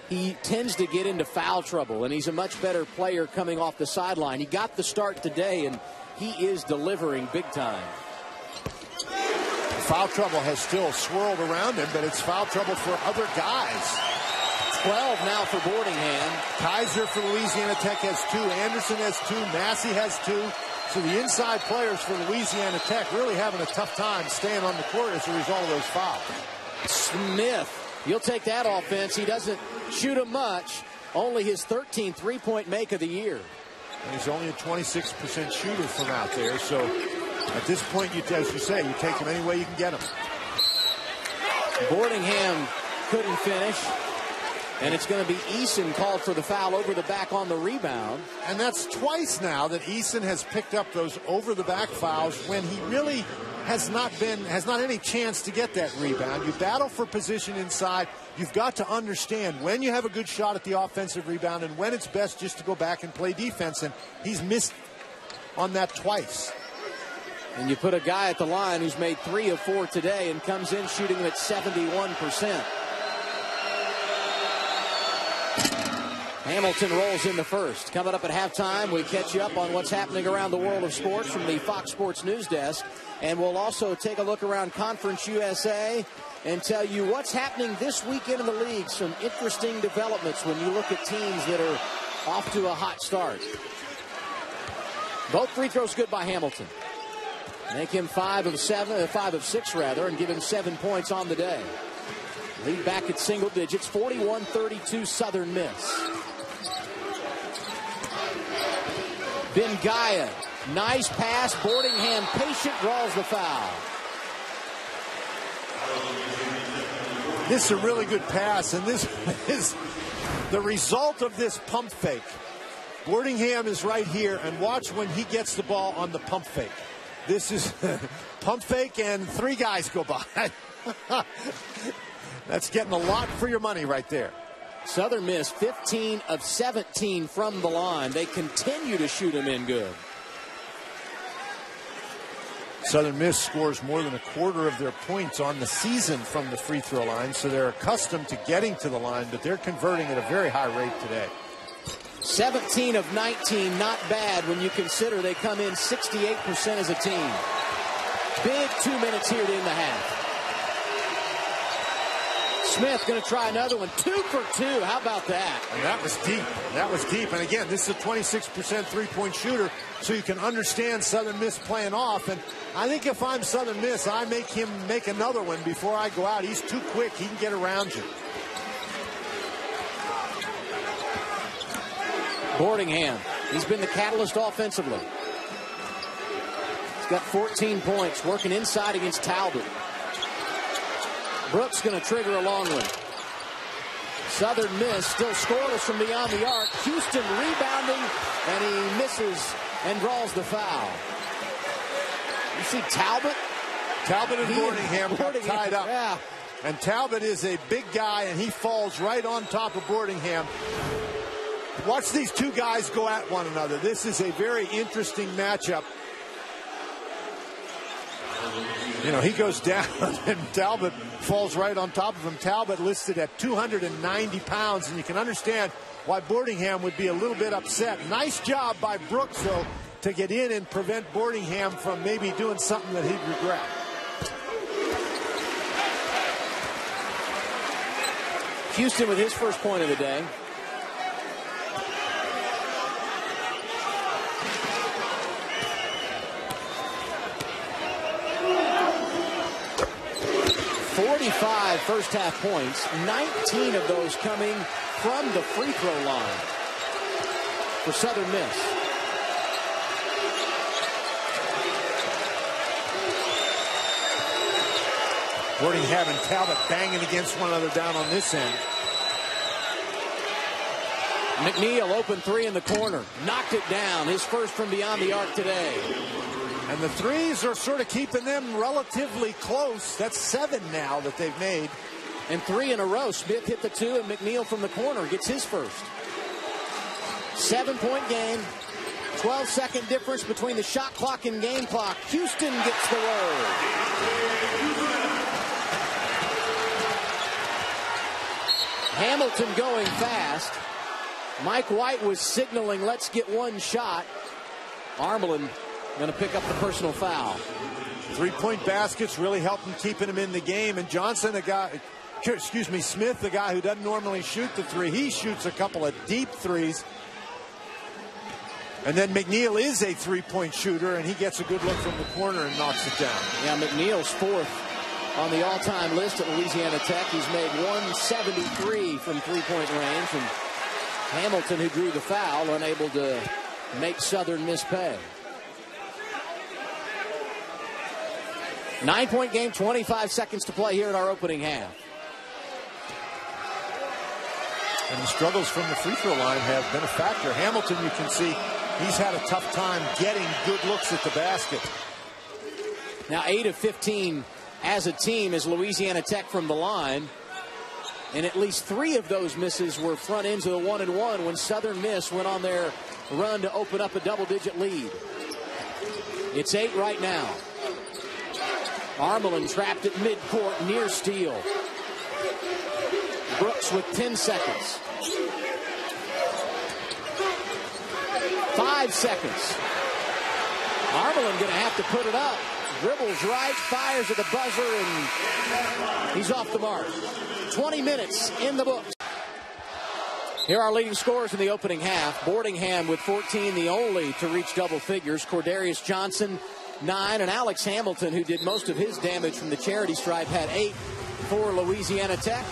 he tends to get into foul trouble, and he's a much better player coming off the sideline. He got the start today, and he is delivering big time. Foul trouble has still swirled around him, but it's foul trouble for other guys. 12 now for Boardingham. Kaiser for Louisiana Tech has 2. Anderson has 2. Massey has 2. So the inside players for Louisiana Tech really having a tough time staying on the court as a result of those fouls. Smith, you'll take that offense. He doesn't shoot him much. Only his 13th three-point make of the year. And he's only a 26% shooter from out there. So at this point, as you say, you take him any way you can get him. Boardingham couldn't finish. And it's going to be Eason called for the foul over the back on the rebound. And that's twice now that Eason has picked up those over-the-back fouls when he really has not any chance to get that rebound. You battle for position inside. You've got to understand when you have a good shot at the offensive rebound and when it's best just to go back and play defense. And he's missed on that twice. And you put a guy at the line who's made 3 of 4 today and comes in shooting at 71%. Hamilton rolls in the first. Coming up at halftime, we catch you up on what's happening around the world of sports from the Fox Sports News Desk. And we'll also take a look around Conference USA and tell you what's happening this weekend in the league. Some interesting developments when you look at teams that are off to a hot start. Both free throws good by Hamilton. Make him 5 of 6 rather, and give him 7 points on the day. Lead back at single digits, 41-32 Southern Miss. Bengaya, nice pass. Boardingham, patient, draws the foul. This is a really good pass, and this is the result of this pump fake. Boardingham is right here, and watch when he gets the ball on the pump fake. This is pump fake, and 3 guys go by. That's getting a lot for your money right there. Southern Miss 15 of 17 from the line. They continue to shoot them in good. Southern Miss scores more than a quarter of their points on the season from the free throw line, so they're accustomed to getting to the line, but they're converting at a very high rate today. 17 of 19, not bad when you consider they come in 68% as a team. Big 2 minutes here to end the half. Smith going to try another one. 2 for 2. How about that? And that was deep. That was deep. And again, this is a 26% three-point shooter, so you can understand Southern Miss playing off. And I think if I'm Southern Miss, I make him make another one before I go out. He's too quick. He can get around you. Boardingham. He's been the catalyst offensively. He's got 14 points, working inside against Talbot. Brooks going to trigger a long one. Southern Miss still scoreless from beyond the arc. Houston rebounding, and he misses and draws the foul. You see Talbot? Talbot and Boardingham got tied up. Yeah. And Talbot is a big guy, and he falls right on top of Boardingham. Watch these 2 guys go at one another. This is a very interesting matchup. You know, he goes down, and Talbot falls right on top of him. Talbot listed at 290 pounds, and you can understand why Boardingham would be a little bit upset. Nice job by Brooks, though, to get in and prevent Boardingham from maybe doing something that he'd regret. Houston with his first point of the day. First half points, 19 of those coming from the free throw line for Southern Miss. Boardingham and Talbot banging against one another down on this end. McNeil open three in the corner. Knocked it down. His first from beyond the arc today. And the threes are sort of keeping them relatively close. That's 7 now that they've made. And 3 in a row. Smith hit the 2, and McNeil from the corner gets his first. 7-point game. 12-second difference between the shot clock and game clock. Houston gets the word. Hamilton going fast. Mike White was signaling, let's get one shot. Armelin going to pick up the personal foul. 3-point baskets really help him keeping him in the game. And Johnson, Smith, the guy who doesn't normally shoot the three, he shoots a couple of deep threes. And then McNeil is a 3-point shooter, and he gets a good look from the corner and knocks it down. Yeah, McNeil's 4th on the all-time list at Louisiana Tech. He's made 173 from three-point range. And Hamilton, who drew the foul, unable to make Southern Miss pay. 9-point game, 25 seconds to play here in our opening half. And the struggles from the free throw line have been a factor. Hamilton, you can see, he's had a tough time getting good looks at the basket. Now 8 of 15 as a team is Louisiana Tech from the line. And at least 3 of those misses were front ends of the 1-and-1 when Southern Miss went on their run to open up a double-digit lead. It's 8 right now. Armelin trapped at midcourt near steal. Brooks with 10 seconds. 5 seconds. Armelin going to have to put it up. Dribbles right, fires at the buzzer, and he's off the mark. 20 minutes in the books. Here are leading scorers in the opening half. Boardingham with 14, the only to reach double figures. Cordarius Johnson, 9, and Alex Hamilton, who did most of his damage from the charity stripe, had 8 for Louisiana Tech.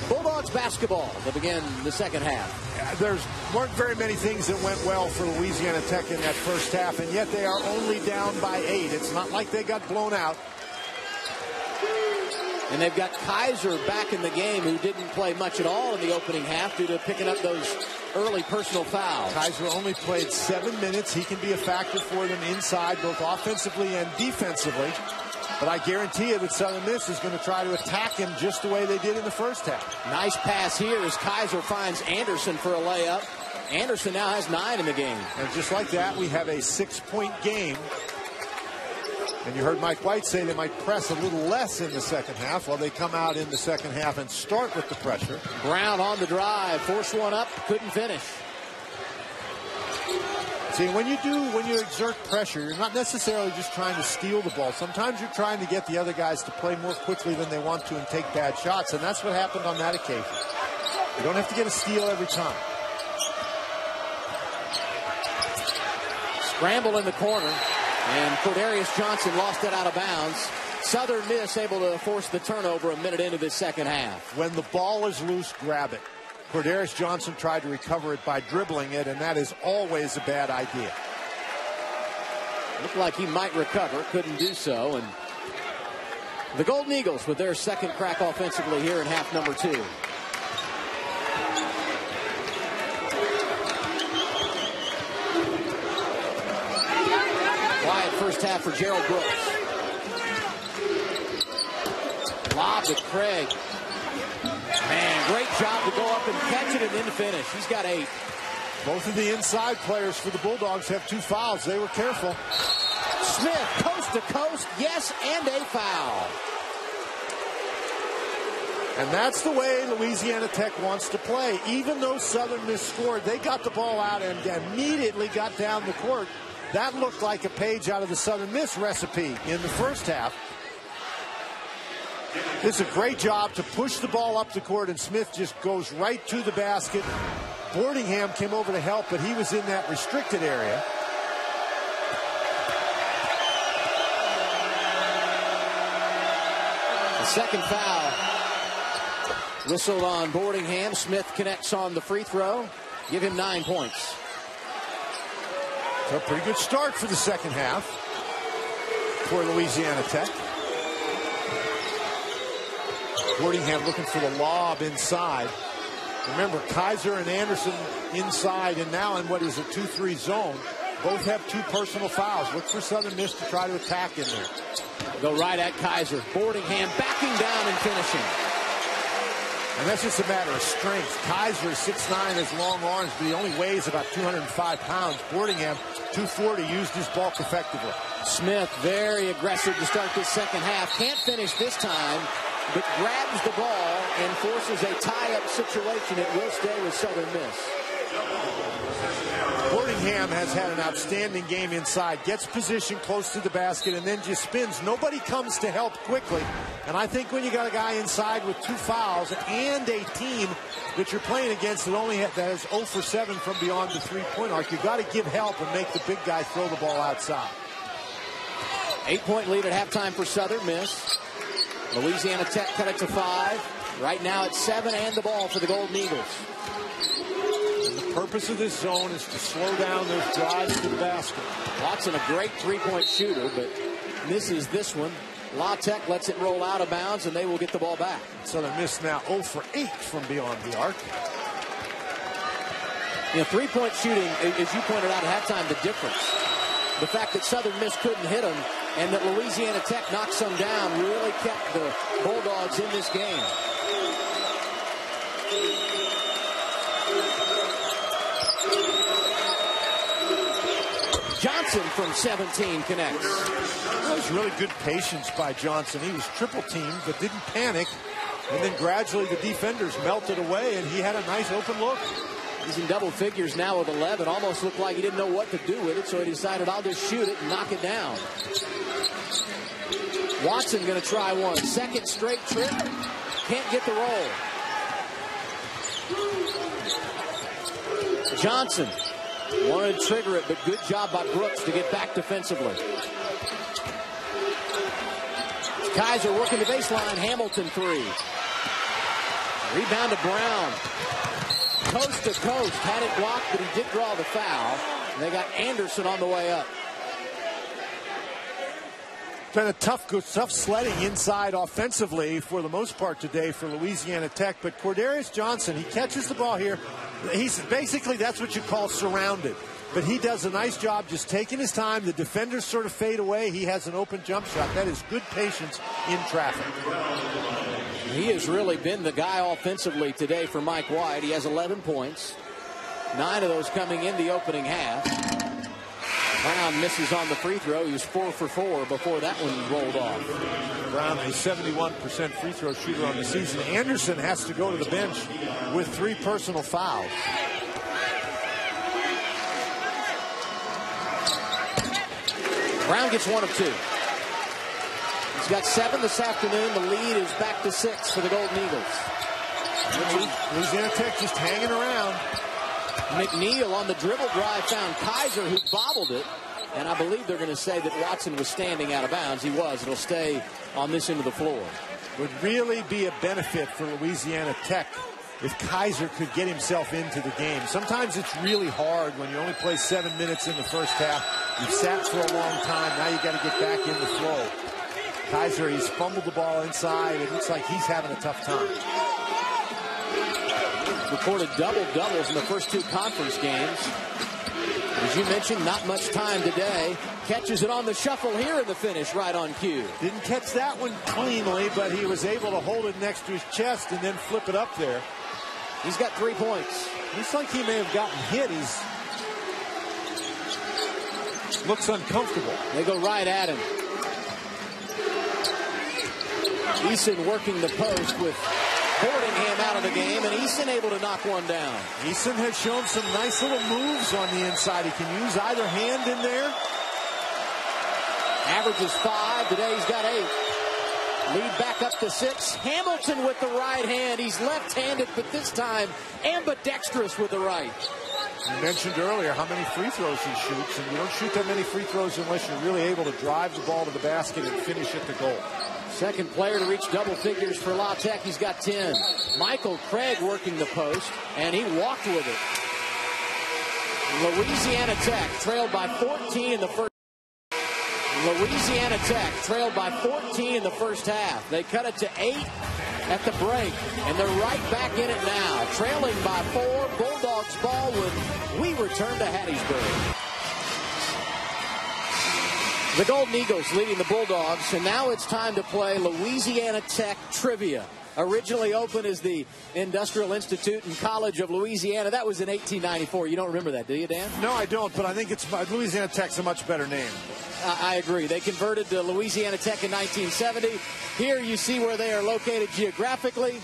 Bulldogs basketball to begin the second half. There weren't very many things that went well for Louisiana Tech in that first half, and yet they are only down by 8. It's not like they got blown out. And they've got Kaiser back in the game, who didn't play much at all in the opening half due to picking up those early personal fouls. Kaiser only played 7 minutes. He can be a factor for them inside, both offensively and defensively. But I guarantee you that Southern Miss is going to try to attack him just the way they did in the first half. Nice pass here as Kaiser finds Anderson for a layup. Anderson now has 9 in the game. And just like that, we have a 6-point game. And you heard Mike White say they might press a little less in the second half. Well, they come out in the second half and start with the pressure. Brown on the drive, forced one up, couldn't finish. See, when you exert pressure, you're not necessarily just trying to steal the ball. Sometimes you're trying to get the other guys to play more quickly than they want to and take bad shots, and that's what happened on that occasion. You don't have to get a steal every time. Scramble in the corner, and Cordarius Johnson lost it out of bounds. Southern Miss able to force the turnover a minute into this second half. When the ball is loose, grab it. Cordarius Johnson tried to recover it by dribbling it, and that is always a bad idea. Looked like he might recover, couldn't do so. And the Golden Eagles with their second crack offensively here in half number 2. Quiet first half for Gerald Brooks. Lob to Craig. Man, great job to go up and catch it and then to finish. He's got 8. Both of the inside players for the Bulldogs have 2 fouls. They were careful. Smith, coast to coast, yes, and a foul. And that's the way Louisiana Tech wants to play. Even though Southern Miss scored, they got the ball out and immediately got down the court. That looked like a page out of the Southern Miss recipe in the first half. It's a great job to push the ball up the court, and Smith just goes right to the basket. Boardingham came over to help, but he was in that restricted area. The second foul whistled on Boardingham. Smith connects on the free throw. Give him 9 points. So a pretty good start for the second half for Louisiana Tech. Boardingham looking for the lob inside. Remember, Kaiser and Anderson inside, and now in what is a 2-3 zone. Both have 2 personal fouls. Look for Southern Miss to try to attack in there. Go right at Kaiser. Boardingham backing down and finishing. And that's just a matter of strength. Kaiser is 6'9", has long arms, but he only weighs about 205 pounds. Boardingham, 240, used his bulk effectively. Smith, very aggressive to start this second half. Can't finish this time, but grabs the ball and forces a tie-up situation. It will stay with Southern Miss. Boardingham has had an outstanding game inside, gets position close to the basket, and then just spins. Nobody comes to help quickly. And I think when you got a guy inside with 2 fouls and a team that you're playing against that is 0 for 7 from beyond the three-point arc, you got to give help and make the big guy throw the ball outside. 8-point lead at halftime for Southern Miss. Louisiana Tech cut it to 5. Right now it's 7 and the ball for the Golden Eagles. The purpose of this zone is to slow down those drives to the basket. Watson, a great three-point shooter, but misses this one. La Tech lets it roll out of bounds, and they will get the ball back. Southern Miss now 0 for 8 from beyond the arc. You know, three-point shooting, as you pointed out at halftime, the difference. The fact that Southern Miss couldn't hit them and that Louisiana Tech knocked some down really kept the Bulldogs in this game. Johnson from 17 connects. That was really good patience by Johnson. He was triple teamed but didn't panic. And then gradually the defenders melted away and he had a nice open look. He's in double figures now with 11. Almost looked like he didn't know what to do with it, so he decided, I'll just shoot it and knock it down. Watson going to try one. Second straight trip. Can't get the roll. Johnson wanted to trigger it, but good job by Brooks to get back defensively. Kaiser working the baseline. Hamilton 3. Rebound to Brown. Coast to coast. Had it blocked, but he did draw the foul. And they got Anderson on the way up. Been a tough sledding inside offensively for the most part today for Louisiana Tech. But Cordarius Johnson, he catches the ball here. He's basically, that's what you call surrounded. But he does a nice job just taking his time. The defenders sort of fade away. He has an open jump shot. That is good patience in traffic. He has really been the guy offensively today for Mike White. He has 11 points. 9 of those coming in the opening half. Brown misses on the free throw. He was 4 for 4 before that one rolled off. Brown, a 71% free throw shooter on the season. Anderson has to go to the bench with 3 personal fouls. Brown gets 1 of 2. He's got 7 this afternoon. The lead is back to 6 for the Golden Eagles. Louisiana Tech just hanging around. McNeil on the dribble drive found Kaiser, who bobbled it. And I believe they're going to say that Watson was standing out of bounds. He was. It'll stay on this end of the floor. Would really be a benefit for Louisiana Tech if Kaiser could get himself into the game. Sometimes it's really hard when you only play 7 minutes in the first half. You've sat for a long time. Now you got to get back in the flow. Kaiser, he's fumbled the ball inside. It looks like he's having a tough time. Recorded double-doubles in the first 2 conference games. As you mentioned, not much time today. Catches it on the shuffle here in the finish, right on cue. Didn't catch that one cleanly, but he was able to hold it next to his chest and then flip it up there. He's got 3 points. Looks like he may have gotten hit. Looks uncomfortable. They go right at him. Eason working the post with Boardingham out of the game, and Eason able to knock one down. Eason has shown some nice little moves on the inside. He can use either hand in there. Averages 5. Today he's got 8. Lead back up to 6. Hamilton with the right hand. He's left-handed, but this time ambidextrous with the right. You mentioned earlier how many free throws he shoots, and you don't shoot that many free throws unless you're really able to drive the ball to the basket and finish at the goal. Second player to reach double figures for La Tech. He's got 10. Michael Craig working the post, and he walked with it. Louisiana Tech trailed by 14 in the first. Louisiana Tech trailed by 14 in the first half. They cut it to 8 at the break, and they're right back in it now. Trailing by 4, Bulldogs ball when we return to Hattiesburg. The Golden Eagles leading the Bulldogs, and now it's time to play Louisiana Tech trivia. Originally opened as the Industrial Institute and College of Louisiana. That was in 1894. You don't remember that, do you, Dan? No, I don't, but I think it's Louisiana Tech's a much better name. I agree. They converted to Louisiana Tech in 1970. Here you see where they are located geographically.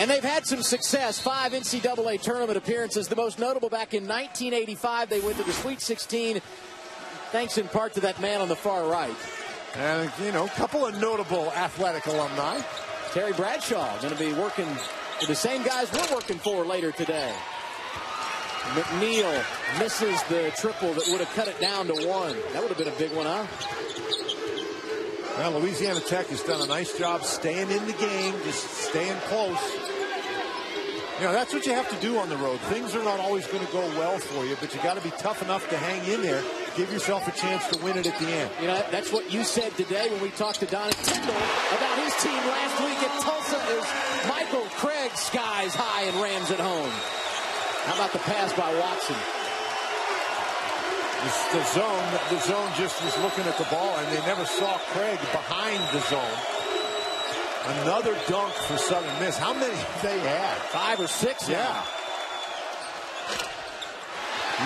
And they've had some success. 5 NCAA tournament appearances. The most notable back in 1985. They went to the Sweet 16, thanks in part to that man on the far right. And, you know, a couple of notable athletic alumni. Terry Bradshaw going to be working with the same guys we're working for later today. McNeil misses the triple that would have cut it down to 1. That would have been a big one, huh? Well, Louisiana Tech has done a nice job staying in the game, just staying close. You know, that's what you have to do on the road. Things are not always going to go well for you, but you got to be tough enough to hang in there. Give yourself a chance to win it at the end. You know, that's what you said today when we talked to Don Tyndall about his team last week at Tulsa. Is Michael Craig skies high and rams it home. How about the pass by Watson? The zone just was looking at the ball, and they never saw Craig behind the zone. Another dunk for Southern Miss. How many have they had? 5 or 6. Yeah.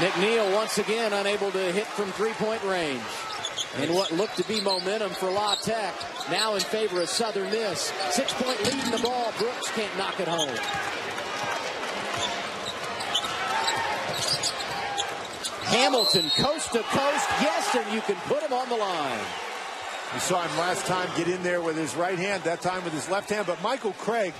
McNeil once again unable to hit from three-point range. In what looked to be momentum for La Tech, now in favor of Southern Miss. 6-point lead in the ball. Brooks can't knock it home. Hamilton coast to coast. Yes, and you can put him on the line. We saw him last time get in there with his right hand, that time with his left hand. But Michael Craig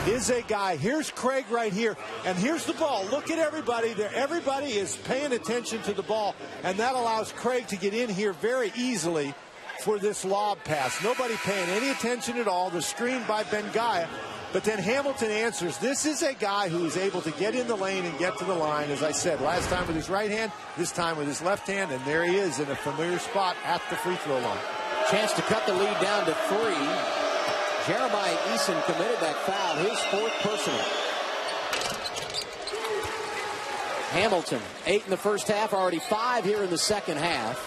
is a guy. Here's Craig right here. And here's the ball. Look at everybody there. Everybody is paying attention to the ball. And that allows Craig to get in here very easily for this lob pass. Nobody paying any attention at all. The screen by Bengaya. But then Hamilton answers. This is a guy who is able to get in the lane and get to the line, as I said, last time with his right hand, this time with his left hand. And there he is in a familiar spot at the free throw line. Chance to cut the lead down to 3. Jeremiah Eason committed that foul, his 4th personal. Hamilton, 8 in the first half, already 5 here in the second half.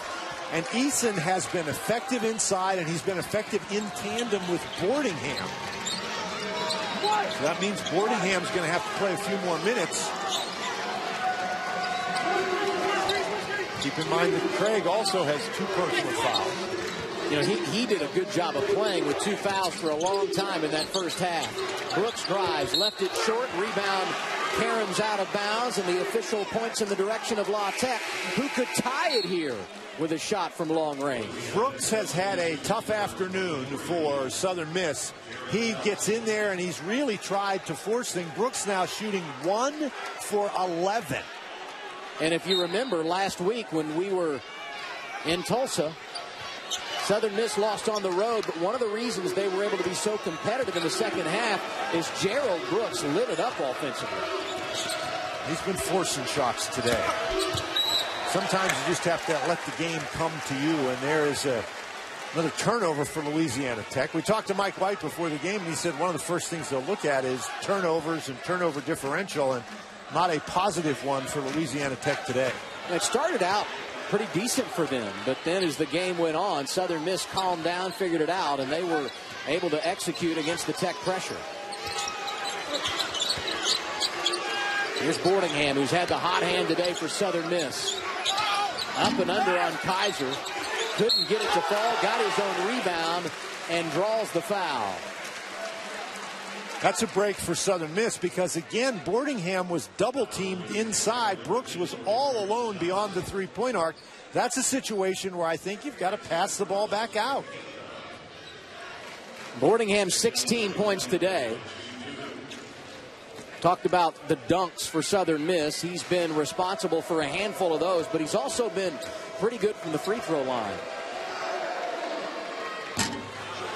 And Eason has been effective inside, and he's been effective in tandem with Boardingham. So that means Boardingham's going to have to play a few more minutes. Keep in mind that Craig also has 2 personal fouls. You know, he did a good job of playing with 2 fouls for a long time in that first half. Brooks drives, left it short, rebound, Karam's out of bounds, and the official points in the direction of La Tech, who could tie it here with a shot from long range. Brooks has had a tough afternoon for Southern Miss. He gets in there, and he's really tried to force things. Brooks now shooting 1 for 11. And if you remember last week when we were in Tulsa, Southern Miss lost on the road, but one of the reasons they were able to be so competitive in the second half is Gerald Brooks lit it up offensively. He's been forcing shots today. Sometimes you just have to let the game come to you, and there is another turnover for Louisiana Tech. We talked to Mike White before the game, and he said one of the first things they'll look at is turnovers and turnover differential, and not a positive one for Louisiana Tech today. It started out pretty decent for them, but then as the game went on, Southern Miss calmed down, figured it out, and they were able to execute against the Tech pressure. Here's Boardingham, who's had the hot hand today for Southern Miss. Up and under on Kaiser. Couldn't get it to fall, got his own rebound, and draws the foul. That's a break for Southern Miss because, again, Boardingham was double-teamed inside. Brooks was all alone beyond the three-point arc. That's a situation where I think you've got to pass the ball back out. Boardingham 16 points today. Talked about the dunks for Southern Miss. He's been responsible for a handful of those, but he's also been pretty good from the free throw line.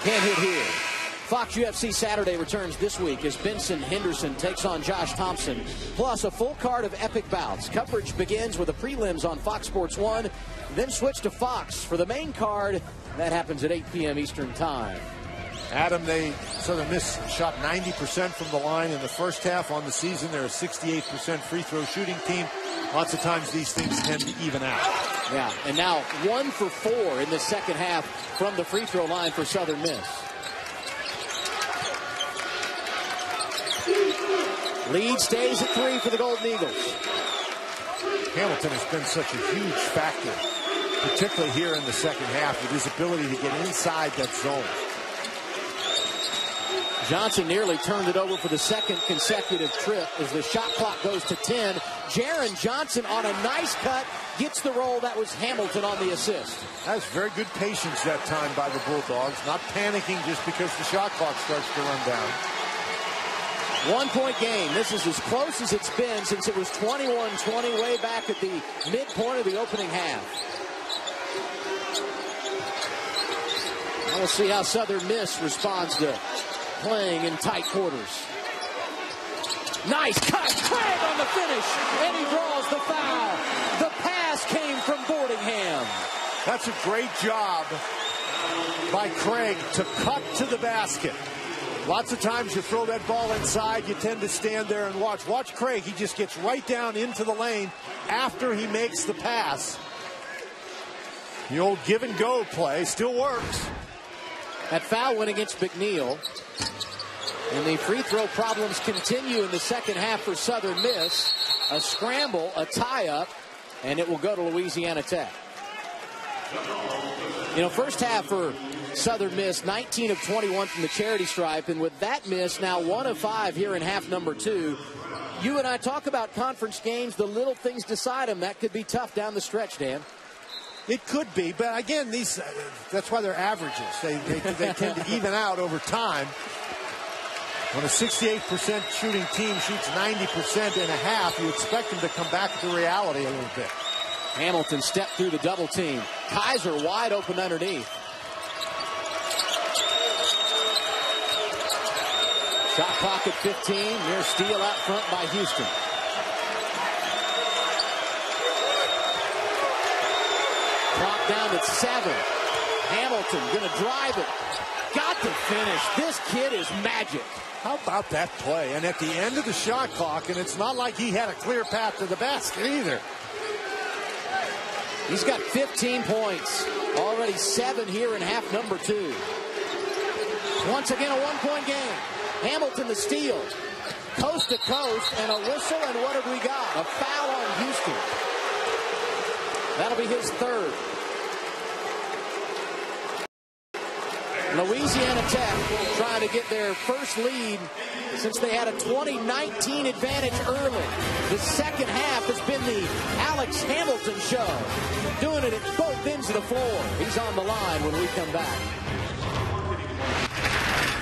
Can't hit here. Fox UFC Saturday returns this week as Benson Henderson takes on Josh Thompson, plus a full card of epic bouts. Coverage begins with the prelims on Fox Sports 1, then switch to Fox for the main card. That happens at 8 p.m. Eastern Time. Adam, they Southern Miss shot 90% from the line in the first half. On the season, they're a 68% free throw shooting team. Lots of times these things tend to even out. Yeah, and now 1 for 4 in the second half from the free throw line for Southern Miss. Lead stays at 3 for the Golden Eagles. Hamilton has been such a huge factor, particularly here in the second half, with his ability to get inside that zone. Johnson nearly turned it over for the second consecutive trip as the shot clock goes to 10. Jaron Johnson on a nice cut gets the roll. That was Hamilton on the assist. That's very good patience that time by the Bulldogs, not panicking just because the shot clock starts to run down. 1-point game. This is as close as it's been since it was 21-20 way back at the midpoint of the opening half. Now we'll see how Southern Miss responds to playing in tight quarters. Nice cut. Craig on the finish, and he draws the foul. The pass came from Boardingham. That's a great job by Craig to cut to the basket. Lots of times you throw that ball inside, you tend to stand there and watch. Watch Craig. He just gets right down into the lane after he makes the pass. The old give and go play still works. That foul went against McNeil. And the free throw problems continue in the second half for Southern Miss. A scramble, a tie-up, and it will go to Louisiana Tech. You know, first half for Southern Miss, 19 of 21 from the charity stripe. And with that miss, now 1 of 5 here in half number 2. You and I talk about conference games, the little things decide them. That could be tough down the stretch, Dan. It could be, but again, that's why they're averages. They tend to even out over time. When a 68% shooting team shoots 90% in a half, you expect them to come back to reality a little bit. Hamilton stepped through the double team. Kaiser wide open underneath. Shot clock at 15. Near steal out front by Houston. Clock down at 7. Hamilton going to drive it. Got to finish. This kid is magic. How about that play? And at the end of the shot clock, and it's not like he had a clear path to the basket either. He's got 15 points. Already 7 here in half number 2. Once again, a 1-point game. Hamilton the steal. Coast to coast, and a whistle, and what have we got? A foul on Houston. That'll be his 3rd. Louisiana Tech trying to get their first lead since they had a 2019 advantage early. The second half has been the Alex Hamilton show. Doing it at both ends of the floor. He's on the line when we come back.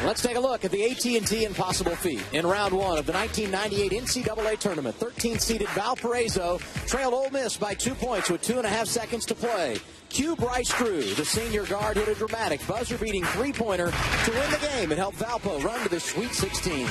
Let's take a look at the AT&T Impossible Feat. In round 1 of the 1998 NCAA tournament, 13th-seeded Valparaiso trailed Ole Miss by 2 points with 2.5 seconds to play. Q. Bryce Drew, the senior guard, hit a dramatic buzzer-beating three-pointer to win the game and help Valpo run to the Sweet 16.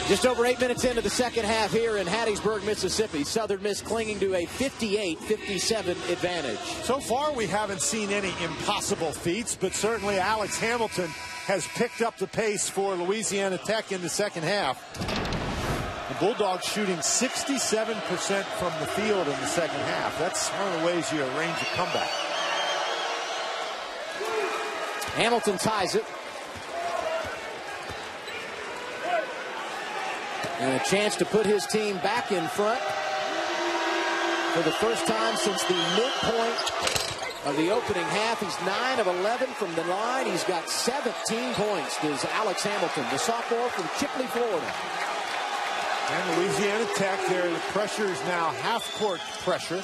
Just over 8 minutes into the second half here in Hattiesburg, Mississippi. Southern Miss clinging to a 58-57 advantage. So far, we haven't seen any impossible feats, but certainly Alex Hamilton has picked up the pace for Louisiana Tech in the second half. The Bulldogs shooting 67% from the field in the second half. That's one of the ways you arrange a comeback. Hamilton ties it. And a chance to put his team back in front for the first time since the midpoint of the opening half. He's 9 of 11 from the line. He's got 17 points. There's Alex Hamilton, the sophomore from Chipley, Florida. And Louisiana Tech, the pressure is now half-court pressure.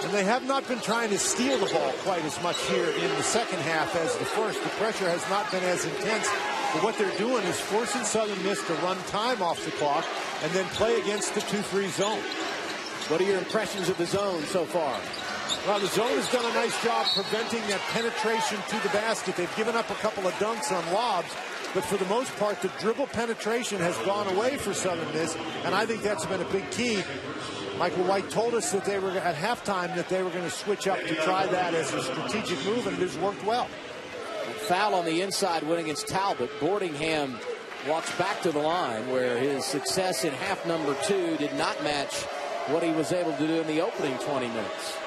And they have not been trying to steal the ball quite as much here in the second half as the first. The pressure has not been as intense. But what they're doing is forcing Southern Miss to run time off the clock and then play against the 2-3 zone. What are your impressions of the zone so far? Well, the zone has done a nice job preventing that penetration to the basket. They've given up a couple of dunks on lobs, but for the most part, the dribble penetration has gone away for Southern Miss, and I think that's been a big key. Michael White told us that they were at halftime that they were going to switch up to try that as a strategic move, and it has worked well. A foul on the inside went against Talbot. Boardingham walks back to the line where his success in half number 2 did not match what he was able to do in the opening 20 minutes.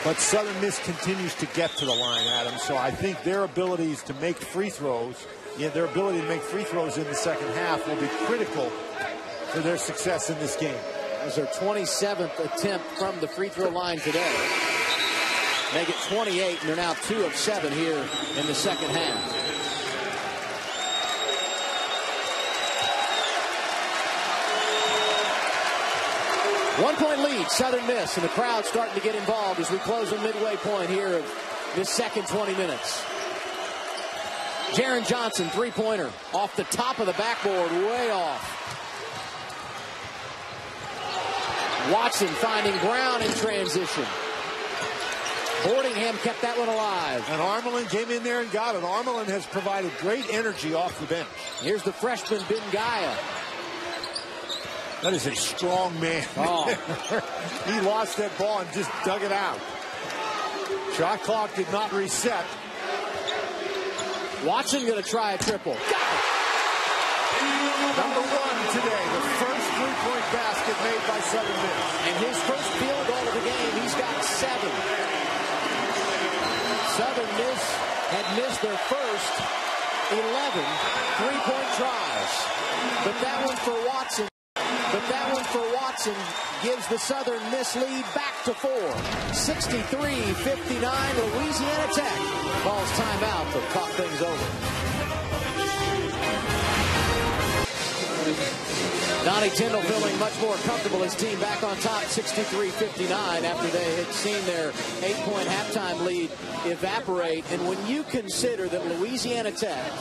But Southern Miss continues to get to the line, Adam, so I think their abilities to make free throws, their ability to make free throws in the second half will be critical for their success in this game. That was their 27th attempt from the free throw line today. Make it 28, and they're now 2 of 7 here in the second half. One-point lead, Southern Miss, and the crowd starting to get involved as we close the midway point here of this second 20 minutes. Jaron Johnson, three-pointer, off the top of the backboard, way off. Watson finding Brown in transition. Boardingham kept that one alive. And Armelin came in there and got it. Armelin has provided great energy off the bench. Here's the freshman, Bengaya. That is a strong man. Oh. He lost that ball and just dug it out. Shot clock did not reset. Watson going to try a triple. Got it! Number 1 today, the first three-point basket made by Southern Miss. And his first field goal of the game, he's got 7. Southern Miss had missed their first 11 three-point tries. But that one for Watson gives the Southern Miss lead back to 4. 63-59, Louisiana Tech calls timeout to talk things over. Donnie Tyndall feeling much more comfortable. His team back on top 63-59 after they had seen their 8-point halftime lead evaporate. And when you consider that Louisiana Tech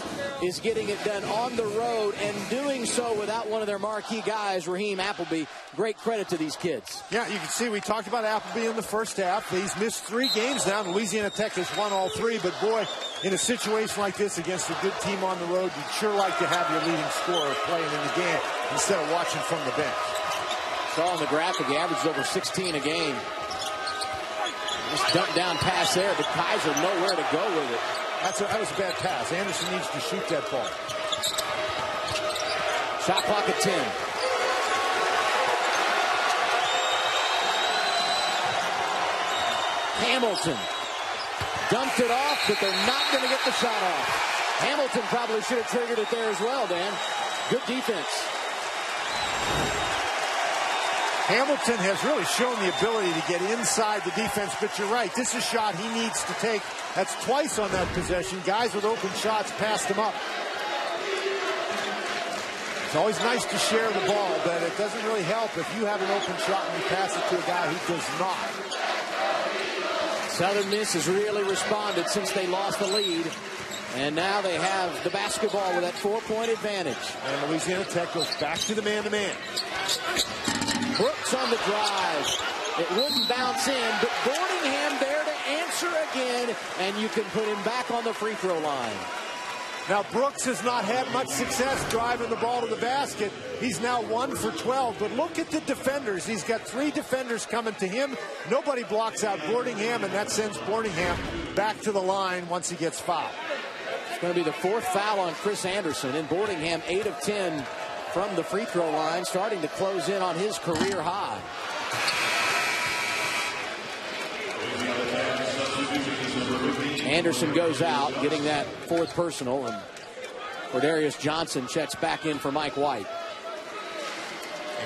is getting it done on the road and doing so without one of their marquee guys, Raheem Appleby, great credit to these kids. Yeah, you can see we talked about Appleby in the first half. He's missed 3 games now. Louisiana Tech has won all 3. But, boy, in a situation like this against a good team on the road, you'd sure like to have your leading scorer playing in the game instead of watching from the bench. Saw on the graphic, he averages over 16 a game. Just dump down pass there, but Kaiser nowhere to go with it. That was a bad pass. Anderson needs to shoot that ball. Shot clock at 10. Hamilton dumped it off, but they're not going to get the shot off. Hamilton probably should have triggered it there as well, Dan. Good defense. Hamilton has really shown the ability to get inside the defense, but you're right. This is a shot he needs to take. That's twice on that possession. Guys with open shots passed him up. It's always nice to share the ball, but it doesn't really help if you have an open shot and you pass it to a guy who does not. Southern Miss has really responded since they lost the lead. And now they have the basketball with that 4-point advantage. And Louisiana Tech goes back to the man-to-man. Brooks on the drive. It wouldn't bounce in, but Boardingham there to answer again, and you can put him back on the free throw line. Now, Brooks has not had much success driving the ball to the basket. He's now 1 for 12, but look at the defenders. He's got 3 defenders coming to him. Nobody blocks out Boardingham, and that sends Boardingham back to the line once he gets fouled. It's going to be the 4th foul on Chris Anderson, and Boardingham 8 of 10 from the free throw line, starting to close in on his career high. Anderson goes out, getting that 4th personal, and Cordarius Johnson checks back in for Mike White.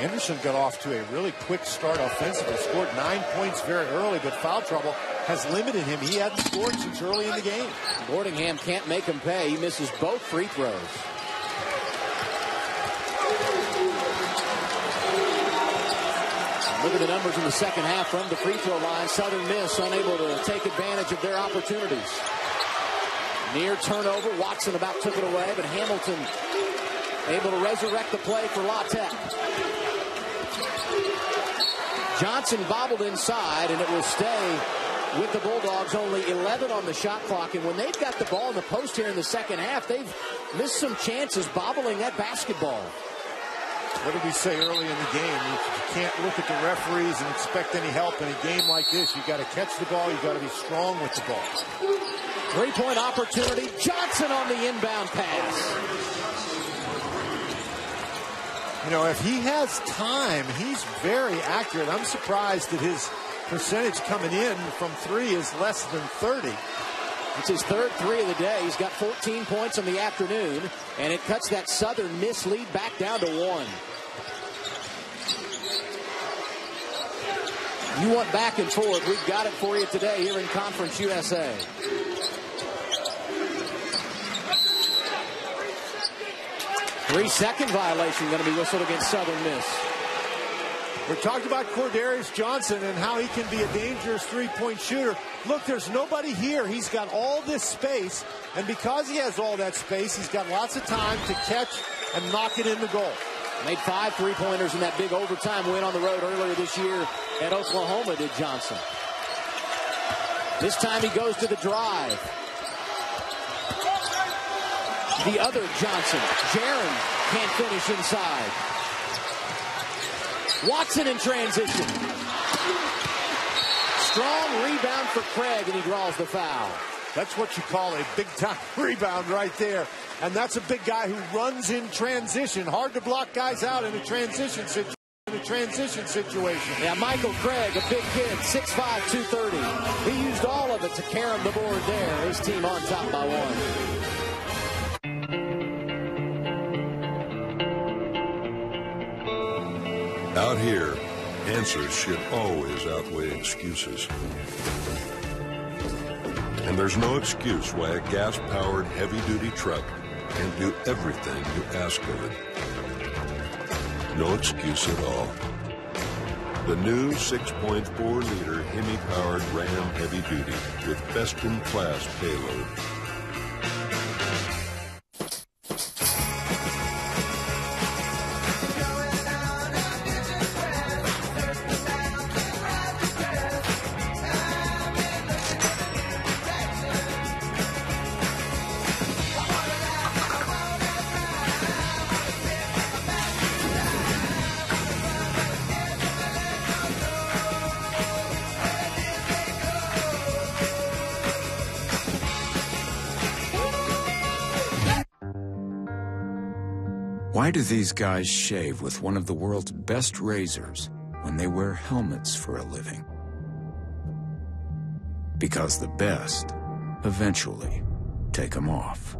Anderson got off to a really quick start offensively, scored 9 points very early, but foul trouble has limited him. He hadn't scored since early in the game. Boardingham can't make him pay. He misses both free throws. Look at the numbers in the second half from the free throw line. Southern Miss unable to take advantage of their opportunities. Near turnover. Watson about took it away, but Hamilton able to resurrect the play for La Tech. Johnson bobbled inside, and it will stay with the Bulldogs. Only 11 on the shot clock, and when they've got the ball in the post here in the second half, they've missed some chances bobbling that basketball. What did we say early in the game? You can't look at the referees and expect any help in a game like this. You've got to catch the ball. You've got to be strong with the ball. Three-point opportunity. Johnson on the inbound pass. You know, if he has time, he's very accurate. I'm surprised that his percentage coming in from three is less than 30. It's his third three of the day. He's got 14 points in the afternoon, and it cuts that Southern Miss lead back down to 1. You want back and forth, we've got it for you today here in Conference USA. Three-second violation going to be whistled against Southern Miss. We talked about Cordarius Johnson and how he can be a dangerous three-point shooter. Look, there's nobody here. He's got all this space, and because he has all that space, he's got lots of time to catch and knock it in the goal. Made 5 three-pointers in that big overtime win on the road earlier this year at Oklahoma, did Johnson. This time he goes to the drive. The other Johnson, Jaron, can't finish inside. Watson in transition. Strong rebound for Craig, and he draws the foul. That's what you call a big-time rebound right there. And that's a big guy who runs in transition. Hard to block guys out in a transition situation. Yeah, Michael Craig, a big kid, 6'5", 230. He used all of it to carry him the board there. His team on top by 1. Out here, answers should always outweigh excuses. And there's no excuse why a gas-powered heavy-duty truck can't do everything you ask of it. No excuse at all. The new 6.4-liter Hemi-powered Ram Heavy Duty with best-in-class payload. Why do these guys shave with one of the world's best razors when they wear helmets for a living? Because the best eventually take them off.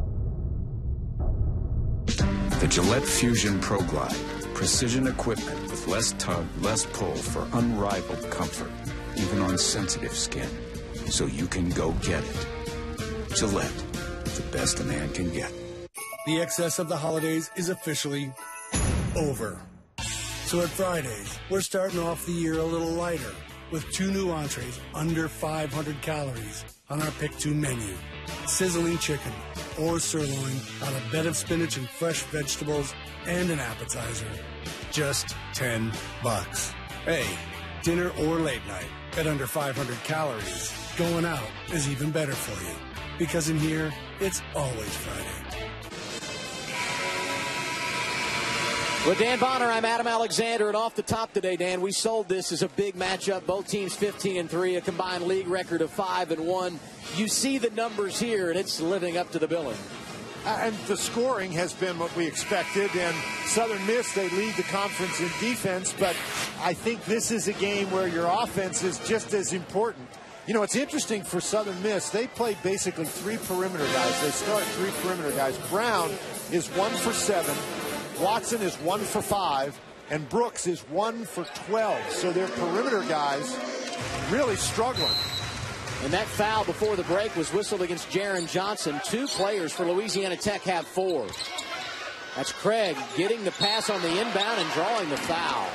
The Gillette Fusion Pro Glide. Precision equipment with less tug, less pull for unrivaled comfort, even on sensitive skin, so you can go get it. Gillette, the best a man can get. The excess of the holidays is officially over. So at Fridays, we're starting off the year a little lighter with 2 new entrees under 500 calories on our Pick 2 menu. Sizzling chicken or sirloin on a bed of spinach and fresh vegetables and an appetizer. Just $10. Hey, dinner or late night at under 500 calories. Going out is even better for you. Because in here, it's always Friday. With Dan Bonner, I'm Adam Alexander, and off the top today, Dan, we sold this as a big matchup. Both teams 15-3, a combined league record of 5-1. You see the numbers here, and it's living up to the billing. And the scoring has been what we expected, and Southern Miss, they lead the conference in defense, but I think this is a game where your offense is just as important. You know, it's interesting for Southern Miss. They play basically 3 perimeter guys. They start 3 perimeter guys. Brown is 1 for 7. Watson is 1 for 5, and Brooks is 1 for 12. So their perimeter guys really struggling. And that foul before the break was whistled against Jaron Johnson. 2 players for Louisiana Tech have 4. That's Craig getting the pass on the inbound and drawing the foul.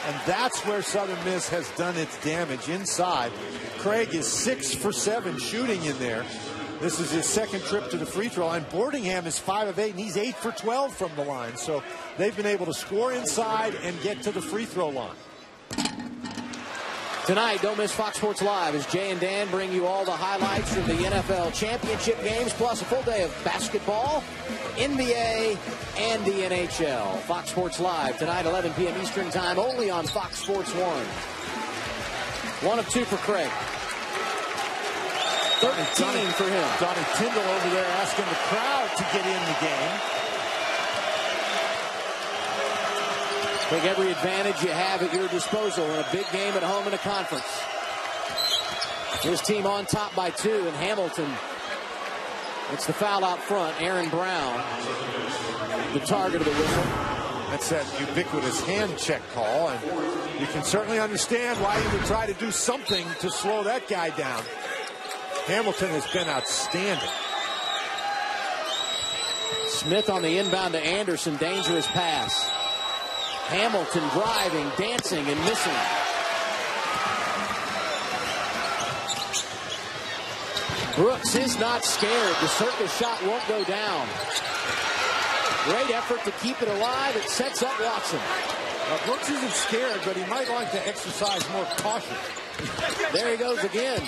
And that's where Southern Miss has done its damage inside. Craig is 6 for 7 shooting in there. This is his second trip to the free throw line. Boardingham is 5 of 8, and he's 8 for 12 from the line. So they've been able to score inside and get to the free throw line. Tonight, don't miss Fox Sports Live as Jay and Dan bring you all the highlights from the NFL championship games, plus a full day of basketball, NBA, and the NHL. Fox Sports Live tonight, 11 p.m. Eastern Time, only on Fox Sports 1. 1 of 2 for Craig. 13 for him. Donnie Tyndall over there asking the crowd to get in the game. Take every advantage you have at your disposal in a big game at home in a conference. His team on top by 2, and Hamilton, it's the foul out front. Aaron Brown, the target of the whistle. That's that ubiquitous hand check call, and you can certainly understand why he would try to do something to slow that guy down. Hamilton has been outstanding. Smith on the inbound to Anderson, dangerous pass. Hamilton driving, dancing, and missing. Brooks is not scared. The circus shot won't go down. Great effort to keep it alive. It sets up Watson. Brooks isn't scared, but he might like to exercise more caution. There he goes again.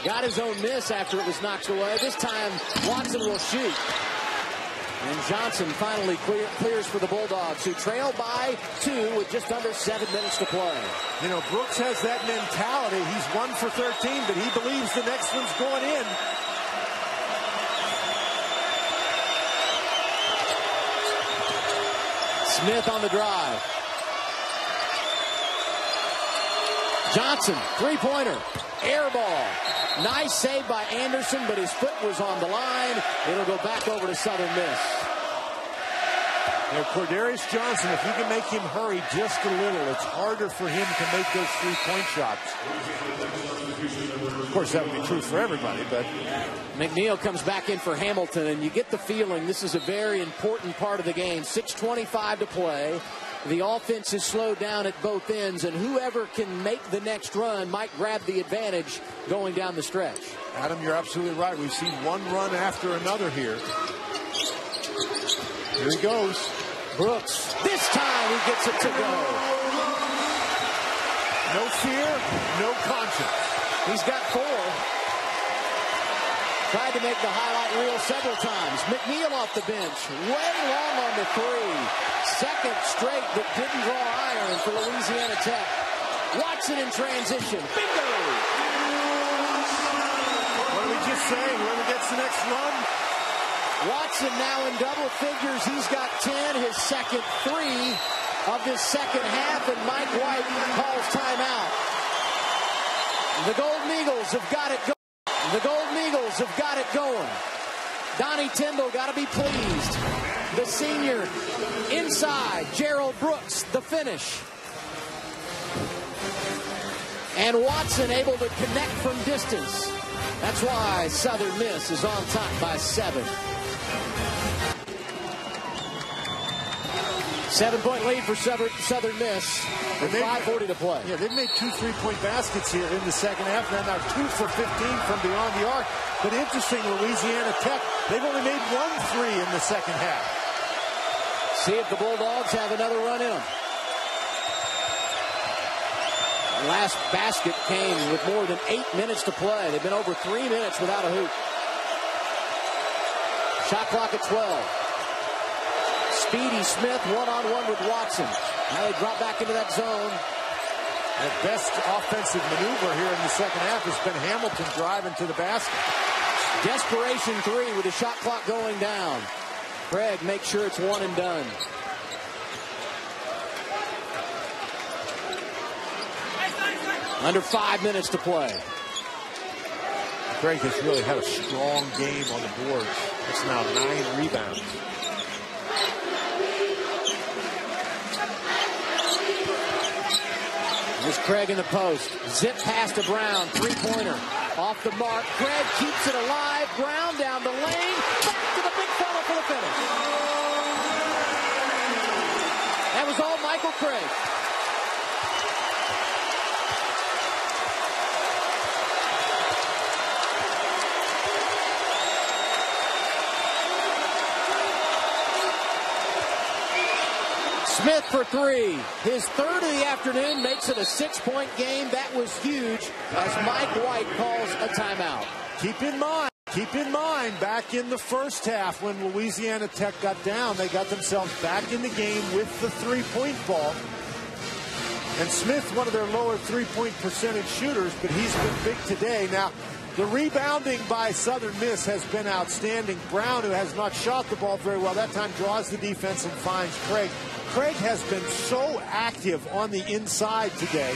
Got his own miss after it was knocked away. This time, Watson will shoot. And Johnson finally clears for the Bulldogs, who trail by 2 with just under 7 minutes to play. You know, Brooks has that mentality. He's 1 for 13, but he believes the next one's going in. Smith on the drive. Johnson, three-pointer, air ball. Nice save by Anderson, but his foot was on the line. It'll go back over to Southern Miss. Now, Cordarius Johnson, if you can make him hurry just a little, it's harder for him to make those three-point shots. Of course, that would be true for everybody, but McNeil comes back in for Hamilton, and you get the feeling this is a very important part of the game. 6:25 to play. The offense is slowed down at both ends, and whoever can make the next run might grab the advantage going down the stretch. Adam, you're absolutely right. We've seen one run after another here. Here he goes. Brooks. This time he gets it to go. No fear, no conscience. He's got 4. Tried to make the highlight reel several times. McNeil off the bench. Way long on the 3. Second straight that didn't draw iron for Louisiana Tech. Watson in transition. Bingo! What are we just saying? Whoever gets the next run? Watson now in double figures. He's got 10, his second 3 of this second half, and Mike White calls timeout. The Golden Eagles have got it going. The Golden Eagles have got it going. Donnie Tyndall got to be pleased. The senior inside. Gerald Brooks, the finish. And Watson able to connect from distance. That's why Southern Miss is on top by 7. 7-point lead for Southern Miss with 5:40 to play. Yeah, they've made 2 3-point baskets here in the second half. They're now 2 for 15 from beyond the arc. But interesting, Louisiana Tech, they've only made 1 3 in the second half. See if the Bulldogs have another run in them. The last basket came with more than 8 minutes to play. They've been over 3 minutes without a hoop. Shot clock at 12. Speedy Smith one-on-one with Watson. Now they drop back into that zone. The best offensive maneuver here in the second half has been Hamilton driving to the basket. Desperation 3 with the shot clock going down. Craig makes sure it's one and done. Under 5 minutes to play. Craig has really had a strong game on the boards. It's now 9 rebounds. Here's Craig in the post. Zip pass to Brown. Three-pointer. Off the mark. Craig keeps it alive. Brown down the lane. Back to the big fella for the finish. That was all Michael Craig. Smith for three. His third of the afternoon makes it a 6-point game. That was huge as Mike White calls a timeout. Keep in mind, back in the first half when Louisiana Tech got down, they got themselves back in the game with the three-point ball. And Smith, one of their lower three-point percentage shooters, but he's been big today. Now, the rebounding by Southern Miss has been outstanding. Brown, who has not shot the ball very well, that time draws the defense and finds Craig. Craig has been so active on the inside today.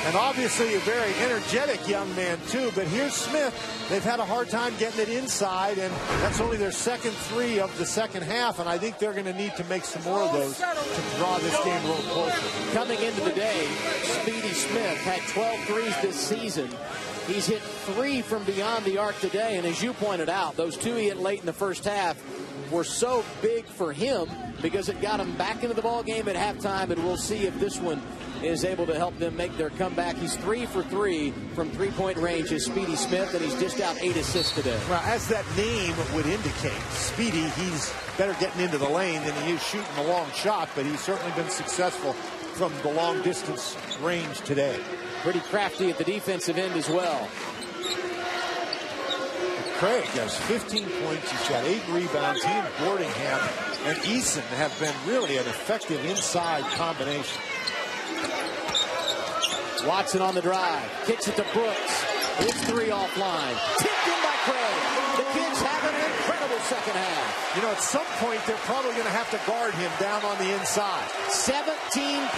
And obviously a very energetic young man, too. But here's Smith. They've had a hard time getting it inside, and that's only their second three of the second half. And I think they're going to need to make some more of those to draw this game a little closer. Coming into the day, Speedy Smith had 12 threes this season. He's hit 3 from beyond the arc today. And as you pointed out, those 2 he hit late in the first half were so big for him because it got him back into the ball game at halftime. And we'll see if this one is able to help them make their comeback. He's 3 for 3 from three-point range as Speedy Smith, and he's dished out 8 assists today. Well, as that name would indicate, Speedy, he's better getting into the lane than he is shooting a long shot, but he's certainly been successful from the long-distance range today. Pretty crafty at the defensive end as well. Craig has 15 points. He's got 8 rebounds. He and Gordingham and Eason have been really an effective inside combination. Watson on the drive. Kicks it to Brooks. It's 3 offline. Tipped in by Craig. The kids having an incredible second half. You know, at some point, they're probably going to have to guard him down on the inside. 17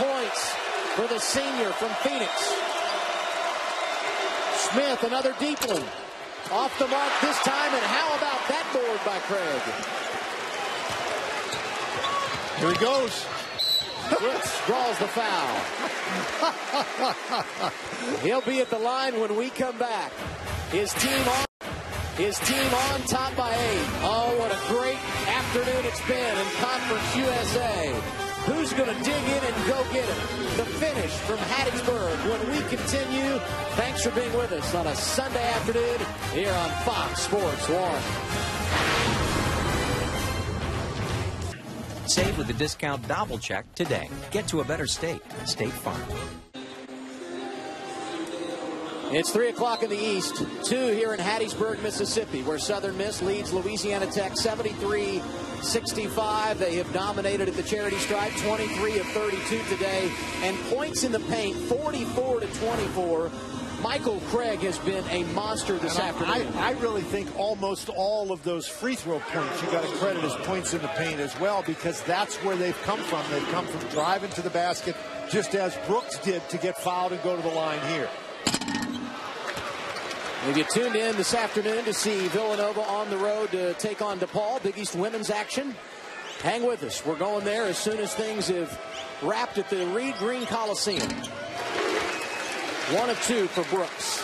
points for the senior from Phoenix. Smith, another deep one. Off the mark this time, and how about that board by Craig? Here he goes. Brooks draws the foul. He'll be at the line when we come back. His team on top by 8. Oh, what a great afternoon it's been in Conference USA. Who's going to dig in and go get it? The finish from Hattiesburg when we continue. Thanks for being with us on a Sunday afternoon here on Fox Sports 1. Save with the discount Double Check today. Get to a better state. State Farm. It's 3 o'clock in the East, 2 here in Hattiesburg, Mississippi, where Southern Miss leads Louisiana Tech 73-65. They have dominated at the charity stripe, 23 of 32 today, and points in the paint, 44-24. Michael Craig has been a monster this afternoon. I really think almost all of those free throw points you got to credit as points in the paint as well, because that's where they've come from. They've come from driving to the basket, just as Brooks did to get fouled and go to the line here. If you tuned in this afternoon to see Villanova on the road to take on DePaul, Big East women's action, hang with us. We're going there as soon as things have wrapped at the Reed Green Coliseum. 1 of 2 for Brooks.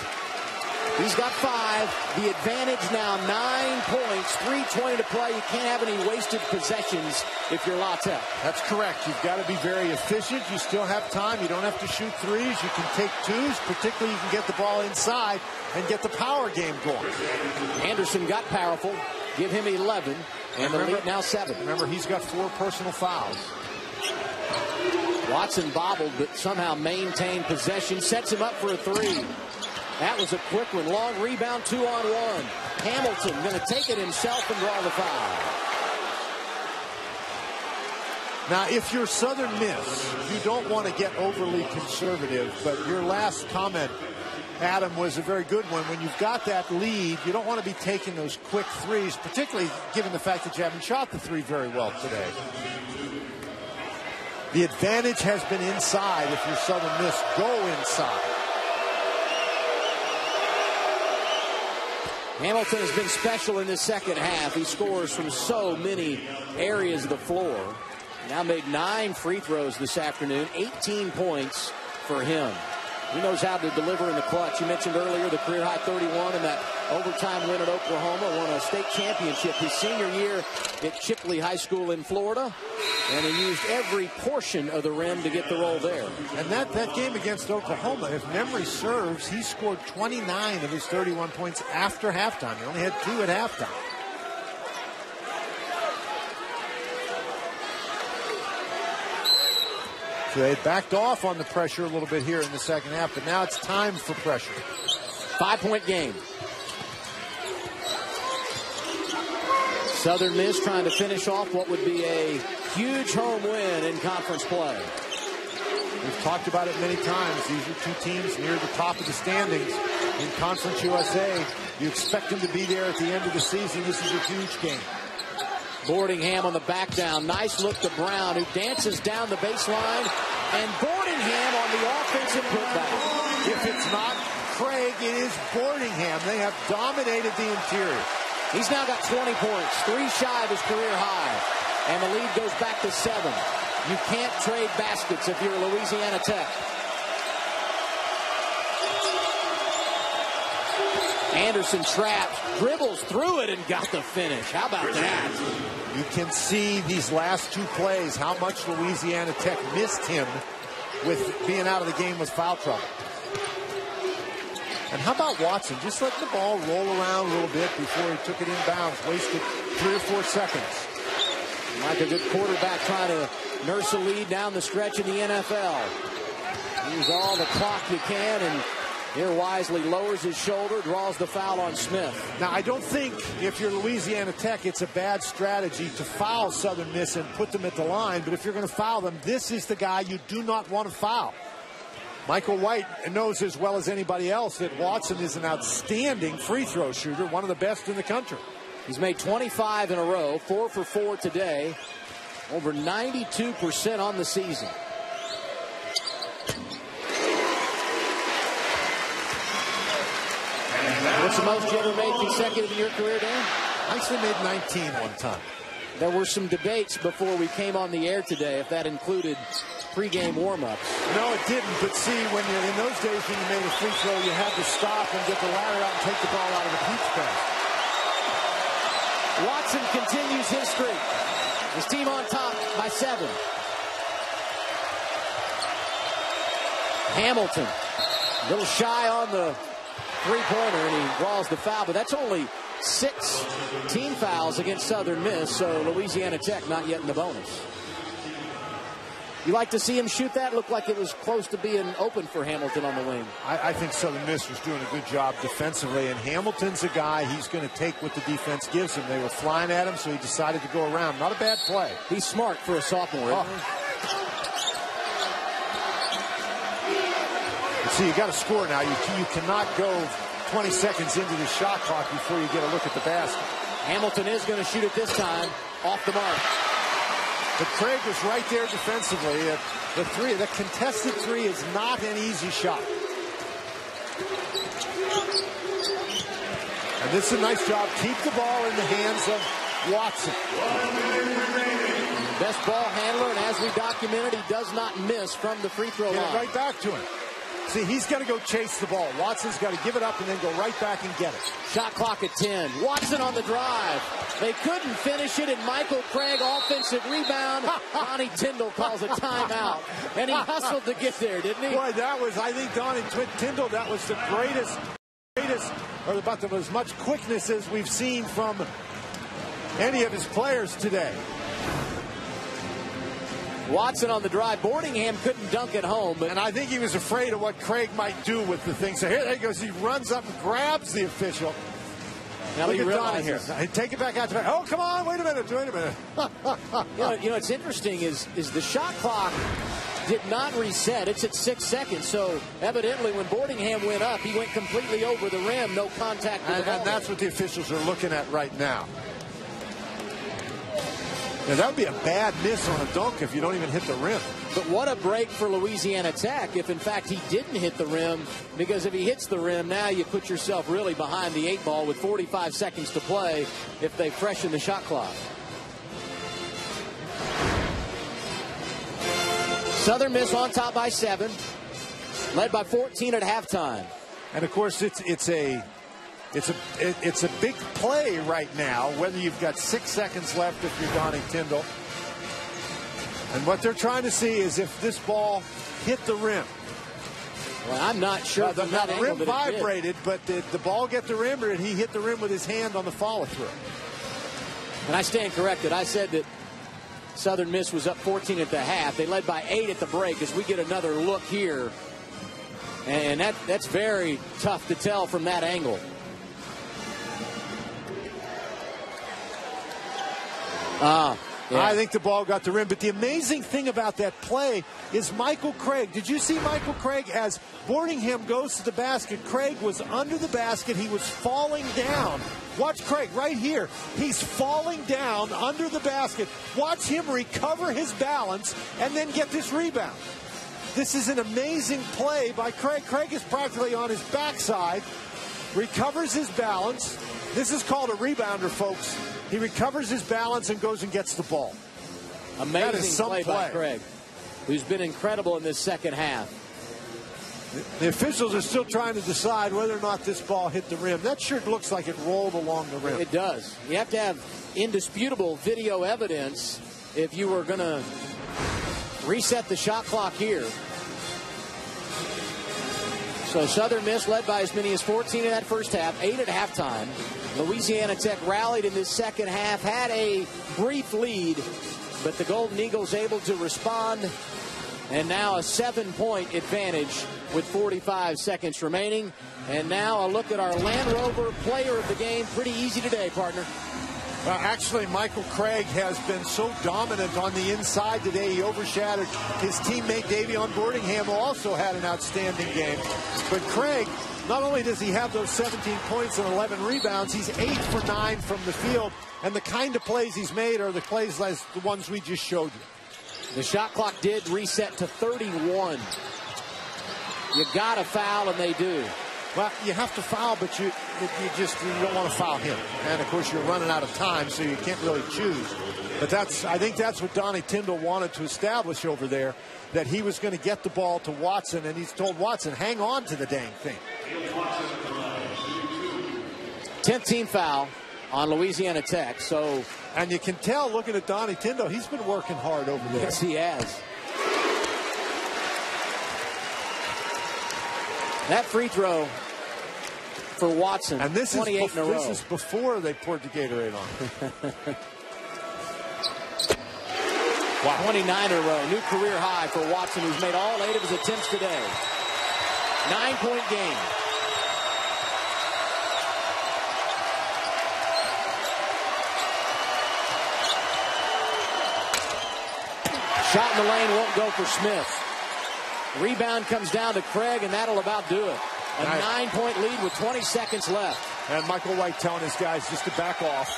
He's got 5. The advantage now 9 points, 3:20 to play. You can't have any wasted possessions if you're La Tech. That's correct. You've got to be very efficient. You still have time. You don't have to shoot threes. You can take 2s. Particularly, you can get the ball inside and get the power game going. Anderson got powerful. Give him 11. And the lead now 7. Remember, he's got 4 personal fouls. Watson bobbled, but somehow maintained possession. Sets him up for a 3. That was a quick one. Long rebound, 2-on-1. Hamilton going to take it himself and draw the foul. Now, if you're Southern Miss, you don't want to get overly conservative, but your last comment, Adam, was a very good one. When you've got that lead, you don't want to be taking those quick threes, particularly given the fact that you haven't shot the 3 very well today. The advantage has been inside. If you're Southern Miss, go inside. Hamilton has been special in this second half. He scores from so many areas of the floor. Now made 9 free throws this afternoon. 18 points for him. He knows how to deliver in the clutch. You mentioned earlier the career-high 31 and that overtime win at Oklahoma. Won a state championship his senior year at Chipley High School in Florida. And he used every portion of the rim to get the roll there. And that game against Oklahoma, if memory serves, he scored 29 of his 31 points after halftime. He only had 2 at halftime. So they backed off on the pressure a little bit here in the second half, but now it's time for pressure. 5-point game. Southern Miss trying to finish off what would be a huge home win in conference play. We've talked about it many times. These are two teams near the top of the standings in Conference USA. You expect them to be there at the end of the season. This is a huge game. Boardingham on the back down. Nice look to Brown, who dances down the baseline. And Boardingham on the offensive putback. If it's not Craig, it is Boardingham. They have dominated the interior. He's now got 20 points, 3 shy of his career high. And the lead goes back to 7. You can't trade baskets if you're Louisiana Tech. Anderson traps, dribbles through it, and got the finish. How about that? You can see these last 2 plays how much Louisiana Tech missed him with being out of the game with foul trouble. And how about Watson? Just letting the ball roll around a little bit before he took it inbounds. Wasted 3 or 4 seconds. Like a good quarterback trying to nurse a lead down the stretch in the NFL. Use all the clock you can, and here wisely lowers his shoulder, draws the foul on Smith. Now, I don't think if you're Louisiana Tech, it's a bad strategy to foul Southern Miss and put them at the line. But if you're going to foul them, this is the guy you do not want to foul. Michael White knows as well as anybody else that Watson is an outstanding free throw shooter, one of the best in the country. He's made 25 in a row, 4 for 4 today, over 92% on the season. What's the most you ever made consecutive in your career, Dan? I actually made 19 one time. There were some debates before we came on the air today if that included pregame warm-ups. No, it didn't. But see, when you're in those days when you made a free throw, you had to stop and get the ladder out and take the ball out of the peach pass. Watson continues his streak. His team on top by 7. Hamilton, a little shy on the three-pointer, and he draws the foul, but that's only 6 team fouls against Southern Miss, so Louisiana Tech not yet in the bonus. You like to see him shoot that? Looked like it was close to being open for Hamilton on the wing. I think Southern Miss was doing a good job defensively, and Hamilton's a guy he's going to take what the defense gives him. They were flying at him, so he decided to go around. Not a bad play. He's smart for a sophomore, isn't he? See, you got to score now. You cannot go 20 seconds into the shot clock before you get a look at the basket. Hamilton is going to shoot it this time off the mark. But Craig was right there defensively. The contested three is not an easy shot. And this is a nice job. Keep the ball in the hands of Watson. Best ball handler, and as we documented, he does not miss from the free throw line. Get it right back to him. See, he's got to go chase the ball. Watson's got to give it up and then go right back and get it. Shot clock at 10. Watson on the drive. They couldn't finish it, and Michael Craig, offensive rebound. Donnie Tyndall calls a timeout. And he hustled to get there, didn't he? Boy, that was, I think, Donnie Tyndall, that was the greatest, or about as much quickness as we've seen from any of his players today. Watson on the drive. Boardingham couldn't dunk it home. And I think he was afraid of what Craig might do with the thing. So here he goes. He runs up and grabs the official. Now look he at realizes. Donnie here. Take it back out to back. Oh, come on. Wait a minute. You know, it's interesting is the shot clock did not reset. It's at 6 seconds. So evidently when Boardingham went up, he went completely over the rim. No contact with the ball. And that's what the officials are looking at right now. Now, that would be a bad miss on a dunk if you don't even hit the rim. But what a break for Louisiana Tech if, in fact, he didn't hit the rim. Because if he hits the rim, now you put yourself really behind the 8 ball with 45 seconds to play if they freshen the shot clock. Southern Miss on top by 7. Led by 14 at halftime. And, of course, it's a big play right now, whether you've got 6 seconds left if you're Donnie Tyndall. And what they're trying to see is if this ball hit the rim. Well, I'm not sure. The rim vibrated, but did the ball get the rim, or did he hit the rim with his hand on the follow-through? And I stand corrected. I said that Southern Miss was up 14 at the half. They led by 8 at the break as we get another look here. And that's very tough to tell from that angle. Yeah. I think the ball got the rim. But the amazing thing about that play is Michael Craig. Did you see Michael Craig as Boardingham goes to the basket? Craig was under the basket. He was falling down. Watch Craig right here. He's falling down under the basket. Watch him recover his balance and then get this rebound. This is an amazing play by Craig. Craig is practically on his backside, recovers his balance. This is called a rebounder, folks. He recovers his balance and goes and gets the ball. Amazing play by Craig, who's been incredible in this second half. The officials are still trying to decide whether or not this ball hit the rim. That sure looks like it rolled along the rim. It does. You have to have indisputable video evidence if you were going to reset the shot clock here. So Southern Miss led by as many as 14 in that first half, 8 at halftime. Louisiana Tech rallied in this second half, had a brief lead, but the Golden Eagles able to respond, and now a 7-point advantage with 45 seconds remaining. And now a look at our Land Rover player of the game. Pretty easy today, partner. Actually, Michael Craig has been so dominant on the inside today. He overshadowed his teammate Davion Boardingham, who also had an outstanding game. But Craig, not only does he have those 17 points and 11 rebounds, he's 8 for 9 from the field. And the kind of plays he's made are the plays like the ones we just showed you. The shot clock did reset to 31. You got to foul, and they do. Well, you have to foul, but you don't want to foul him. And, of course, you're running out of time, so you can't really choose. But I think that's what Donnie Tyndall wanted to establish over there, that he was going to get the ball to Watson, and he's told Watson, hang on to the dang thing. 10th team foul on Louisiana Tech. So, and you can tell, looking at Donnie Tyndall, he's been working hard over there. Yes, he has. That free throw for Watson, and this 28 is in a row. This is before they poured the Gatorade on. Wow. 29 in a row. New career high for Watson, who's made all 8 of his attempts today. 9-point game. Shot in the lane won't go for Smith. Rebound comes down to Craig, and that'll about do it. A 9-point lead with 20 seconds left. And Michael White telling his guys just to back off.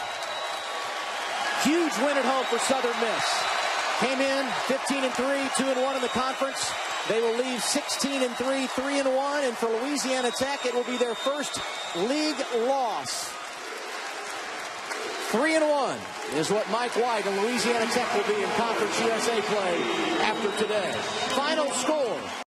Huge win at home for Southern Miss. Came in 15-3, 2-1 in the conference. They will leave 16-3, 3-1. And for Louisiana Tech, it will be their first league loss. 3-1 is what Mike White and Louisiana Tech will be in Conference USA play after today. Final score.